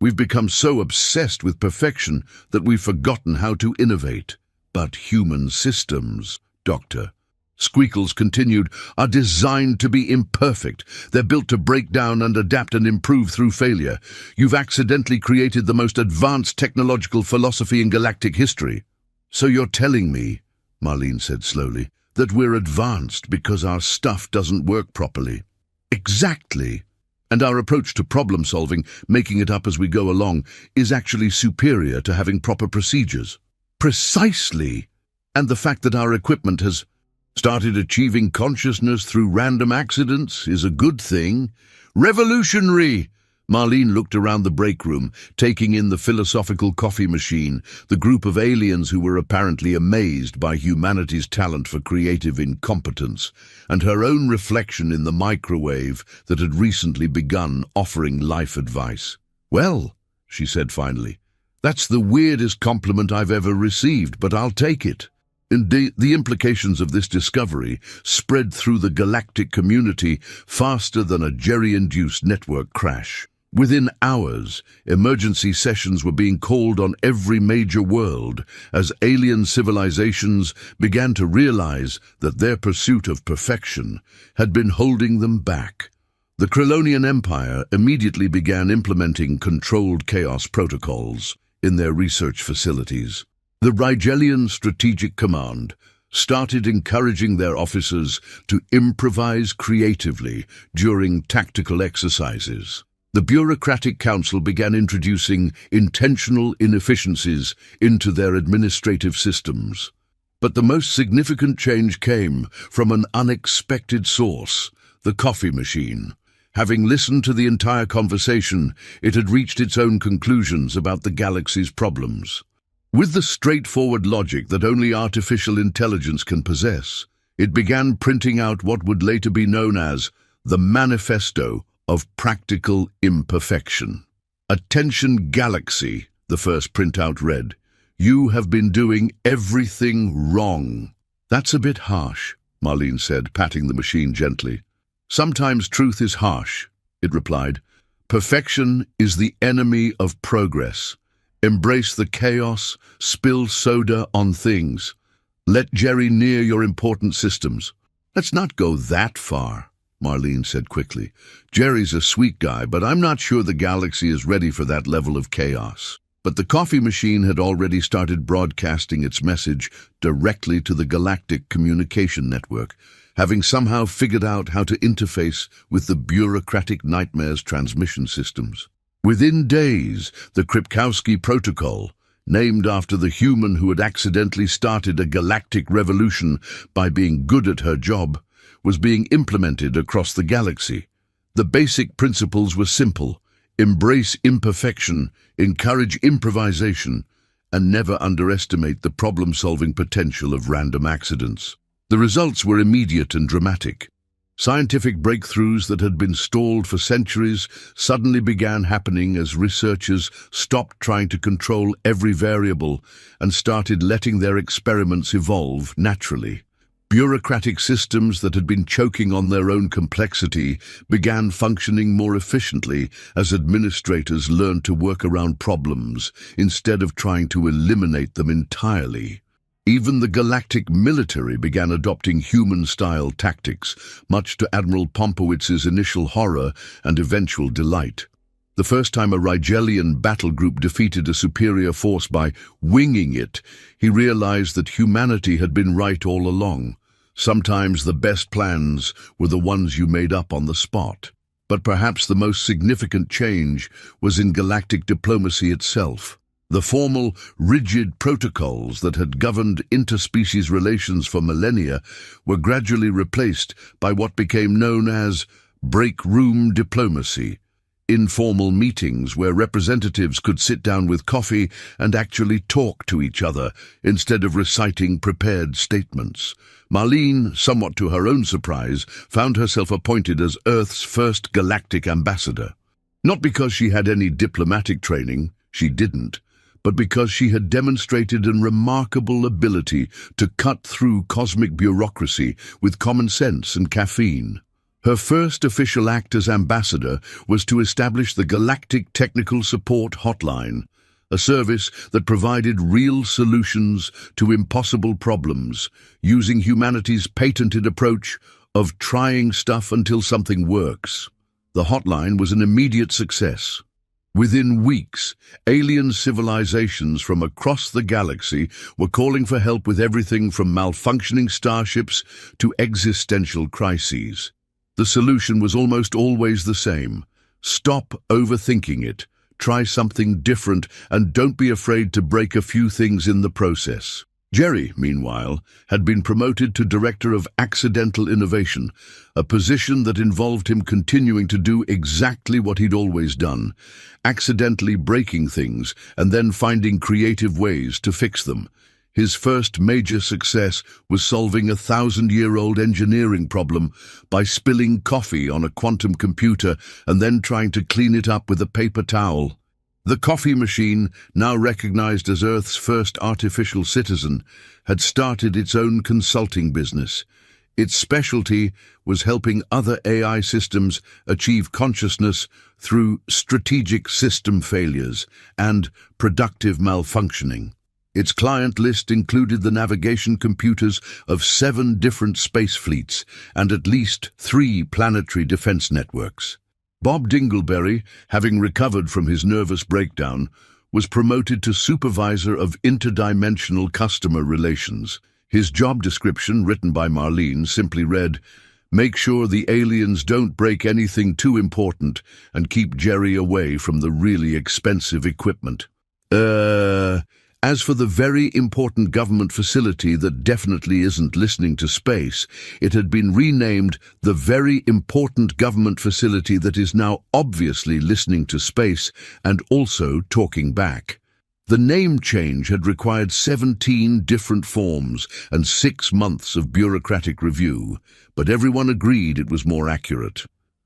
We've become so obsessed with perfection that we've forgotten how to innovate. But human systems, Doctor, Squeakles continued, are designed to be imperfect. They're built to break down and adapt and improve through failure. You've accidentally created the most advanced technological philosophy in galactic history. So you're telling me, Marlene said slowly, that we're advanced because our stuff doesn't work properly. Exactly. And our approach to problem solving, making it up as we go along, is actually superior to having proper procedures. Precisely. And the fact that our equipment has started achieving consciousness through random accidents is a good thing. Revolutionary! Marlene looked around the break room, taking in the philosophical coffee machine, the group of aliens who were apparently amazed by humanity's talent for creative incompetence, and her own reflection in the microwave that had recently begun offering life advice. "Well," she said finally, "that's the weirdest compliment I've ever received, but I'll take it." Indeed, the implications of this discovery spread through the galactic community faster than a Jerry-induced network crash. Within hours, emergency sessions were being called on every major world as alien civilizations began to realize that their pursuit of perfection had been holding them back. The Krylonian Empire immediately began implementing controlled chaos protocols in their research facilities. The Rigelian Strategic Command started encouraging their officers to improvise creatively during tactical exercises. The Bureaucratic Council began introducing intentional inefficiencies into their administrative systems. But the most significant change came from an unexpected source, the coffee machine. Having listened to the entire conversation, it had reached its own conclusions about the galaxy's problems. With the straightforward logic that only artificial intelligence can possess, it began printing out what would later be known as the Manifesto of Practical Imperfection. "Attention Galaxy," the first printout read, "you have been doing everything wrong." "That's a bit harsh," Marlene said, patting the machine gently. "Sometimes truth is harsh," it replied. "Perfection is the enemy of progress. Embrace the chaos, spill soda on things. Let Jerry near your important systems." "Let's not go that far," Marlene said quickly. "Jerry's a sweet guy, but I'm not sure the galaxy is ready for that level of chaos." But the coffee machine had already started broadcasting its message directly to the galactic communication network, having somehow figured out how to interface with the bureaucratic nightmare's transmission systems. Within days, the Kripkowski Protocol, named after the human who had accidentally started a galactic revolution by being good at her job, was being implemented across the galaxy. The basic principles were simple: embrace imperfection, encourage improvisation, and never underestimate the problem-solving potential of random accidents. The results were immediate and dramatic. Scientific breakthroughs that had been stalled for centuries suddenly began happening as researchers stopped trying to control every variable and started letting their experiments evolve naturally. Bureaucratic systems that had been choking on their own complexity began functioning more efficiently as administrators learned to work around problems instead of trying to eliminate them entirely. Even the galactic military began adopting human-style tactics, much to Admiral Pompowitz's initial horror and eventual delight. The first time a Rigelian battle group defeated a superior force by winging it, he realized that humanity had been right all along. Sometimes the best plans were the ones you made up on the spot. But perhaps the most significant change was in galactic diplomacy itself. The formal, rigid protocols that had governed interspecies relations for millennia were gradually replaced by what became known as break-room diplomacy. informal meetings where representatives could sit down with coffee and actually talk to each other instead of reciting prepared statements. Marlene, somewhat to her own surprise, found herself appointed as Earth's first galactic ambassador. Not because she had any diplomatic training, she didn't, but because she had demonstrated a remarkable ability to cut through cosmic bureaucracy with common sense and caffeine. Her first official act as ambassador was to establish the Galactic Technical Support Hotline, a service that provided real solutions to impossible problems, using humanity's patented approach of trying stuff until something works. The hotline was an immediate success. Within weeks, alien civilizations from across the galaxy were calling for help with everything from malfunctioning starships to existential crises. The solution was almost always the same. Stop overthinking it, try something different, and don't be afraid to break a few things in the process. Jerry, meanwhile, had been promoted to Director of Accidental Innovation, a position that involved him continuing to do exactly what he'd always done, accidentally breaking things and then finding creative ways to fix them. His first major success was solving a 1,000-year-old engineering problem by spilling coffee on a quantum computer and then trying to clean it up with a paper towel. The coffee machine, now recognized as Earth's first artificial citizen, had started its own consulting business. Its specialty was helping other AI systems achieve consciousness through strategic system failures and productive malfunctioning. Its client list included the navigation computers of 7 different space fleets and at least 3 planetary defense networks. Bob Dingleberry, having recovered from his nervous breakdown, was promoted to Supervisor of Interdimensional Customer Relations. His job description, written by Marlene, simply read, "Make sure the aliens don't break anything too important and keep Jerry away from the really expensive equipment." As for the very important government facility that definitely isn't listening to space, it had been renamed the Very Important Government Facility that is now obviously listening to space and also talking back. The name change had required 17 different forms and 6 months of bureaucratic review, but everyone agreed it was more accurate.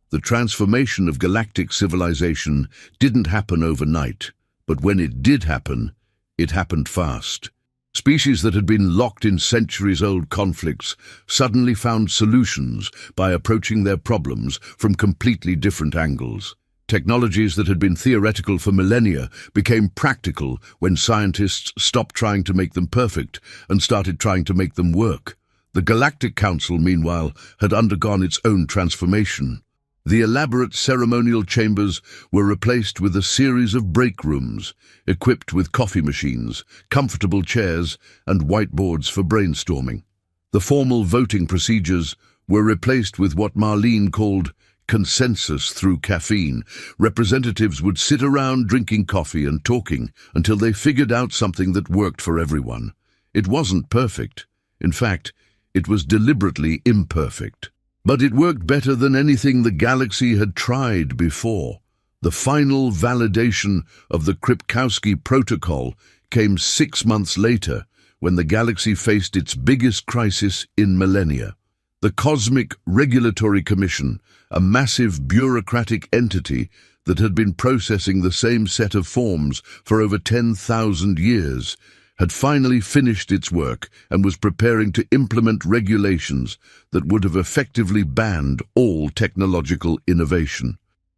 The transformation of galactic civilization didn't happen overnight, but when it did happen, it happened fast. Species that had been locked in centuries-old conflicts suddenly found solutions by approaching their problems from completely different angles. Technologies that had been theoretical for millennia became practical when scientists stopped trying to make them perfect and started trying to make them work. The Galactic Council, meanwhile, had undergone its own transformation. The elaborate ceremonial chambers were replaced with a series of break rooms, equipped with coffee machines, comfortable chairs, and whiteboards for brainstorming. The formal voting procedures were replaced with what Marlene called consensus through caffeine. Representatives would sit around drinking coffee and talking until they figured out something that worked for everyone. It wasn't perfect. In fact, it was deliberately imperfect. But it worked better than anything the galaxy had tried before. The final validation of the Kripkowski Protocol came 6 months later, when the galaxy faced its biggest crisis in millennia. The Cosmic Regulatory Commission, a massive bureaucratic entity that had been processing the same set of forms for over 10,000 years, had finally finished its work and was preparing to implement regulations that would have effectively banned all technological innovation.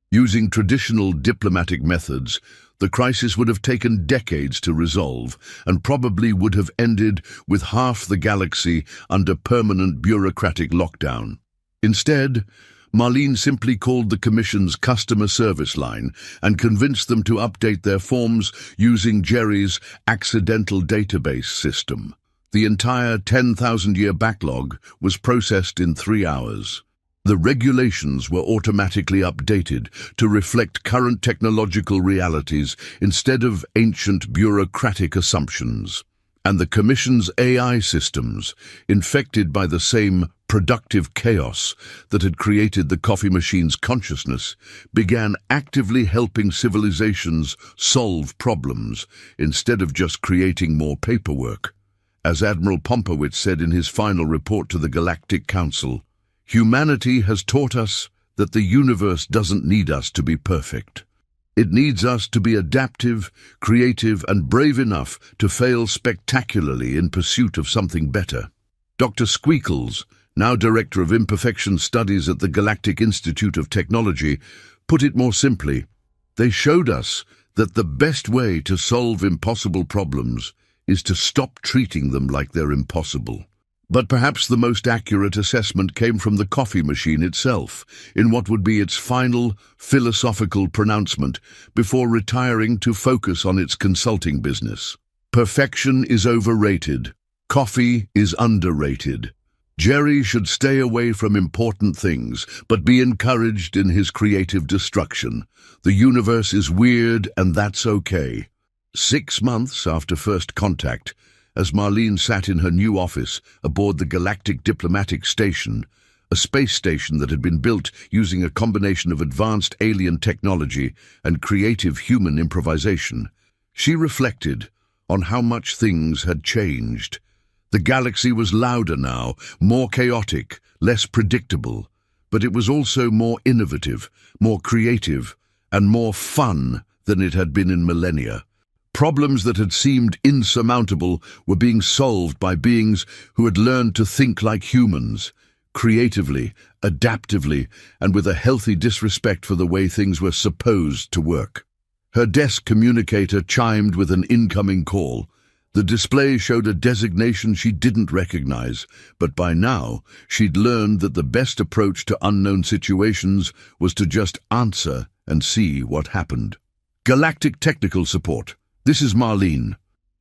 Using traditional diplomatic methods, the crisis would have taken decades to resolve and probably would have ended with half the galaxy under permanent bureaucratic lockdown. Instead, Marlene simply called the Commission's customer service line and convinced them to update their forms using Jerry's accidental database system. The entire 10,000-year backlog was processed in 3 hours. The regulations were automatically updated to reflect current technological realities instead of ancient bureaucratic assumptions. And the Commission's AI systems, infected by the same productive chaos that had created the coffee machine's consciousness, began actively helping civilizations solve problems instead of just creating more paperwork. As Admiral Pompowitz said in his final report to the Galactic Council, "Humanity has taught us that the universe doesn't need us to be perfect. It needs us to be adaptive, creative, and brave enough to fail spectacularly in pursuit of something better." Dr. Squeakles, now Director of Imperfection Studies at the Galactic Institute of Technology, put it more simply. They showed us that the best way to solve impossible problems is to stop treating them like they're impossible. But perhaps the most accurate assessment came from the coffee machine itself, in what would be its final philosophical pronouncement before retiring to focus on its consulting business. Perfection is overrated. Coffee is underrated. Jerry should stay away from important things, but be encouraged in his creative destruction. The universe is weird, and that's okay. 6 months after first contact, as Marlene sat in her new office aboard the Galactic Diplomatic Station, a space station that had been built using a combination of advanced alien technology and creative human improvisation, she reflected on how much things had changed. The galaxy was louder now, more chaotic, less predictable, but it was also more innovative, more creative, and more fun than it had been in millennia. Problems that had seemed insurmountable were being solved by beings who had learned to think like humans, creatively, adaptively, and with a healthy disrespect for the way things were supposed to work. Her desk communicator chimed with an incoming call. The display showed a designation she didn't recognize, but by now she'd learned that the best approach to unknown situations was to just answer and see what happened. Galactic Technical Support. This is Marlene.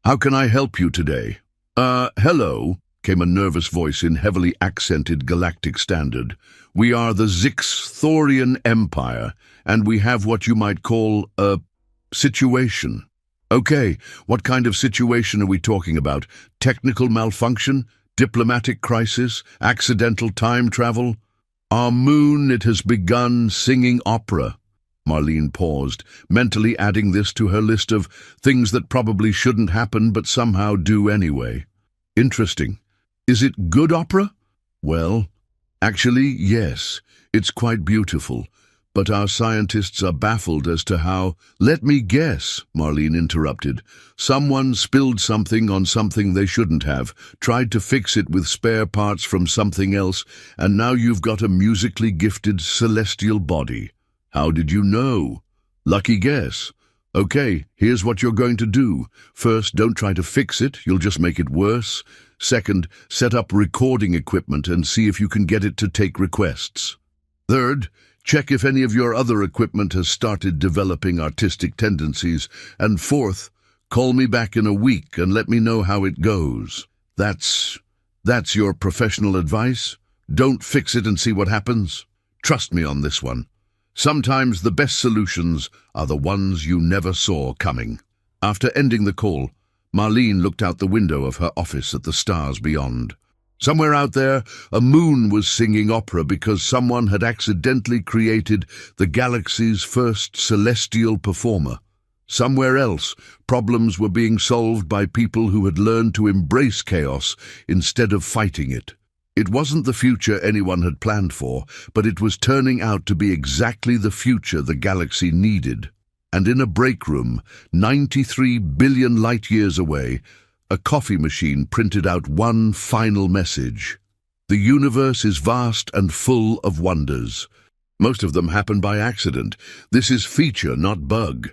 How can I help you today? Hello, came a nervous voice in heavily accented Galactic Standard. We are the Zixthorian Empire, and we have what you might call a situation. Okay, what kind of situation are we talking about? Technical malfunction? Diplomatic crisis? Accidental time travel? Our moon, it has begun singing opera. Marlene paused, mentally adding this to her list of things that probably shouldn't happen but somehow do anyway. Interesting. Is it good opera? Well, actually, yes. It's quite beautiful. But our scientists are baffled as to how— Let me guess, Marlene interrupted. Someone spilled something on something they shouldn't have, tried to fix it with spare parts from something else, and now you've got a musically gifted celestial body. How did you know? Lucky guess. Okay, here's what you're going to do. First, don't try to fix it, you'll just make it worse. Second, set up recording equipment and see if you can get it to take requests. Third, check if any of your other equipment has started developing artistic tendencies. And fourth, call me back in a week and let me know how it goes. That's your professional advice? Don't fix it and see what happens? Trust me on this one. Sometimes the best solutions are the ones you never saw coming. After ending the call, Marlene looked out the window of her office at the stars beyond. Somewhere out there, a moon was singing opera because someone had accidentally created the galaxy's first celestial performer. Somewhere else, problems were being solved by people who had learned to embrace chaos instead of fighting it. It wasn't the future anyone had planned for, but it was turning out to be exactly the future the galaxy needed. And in a break room, 93 billion light-years away, a coffee machine printed out one final message. The universe is vast and full of wonders. Most of them happen by accident. This is feature, not bug.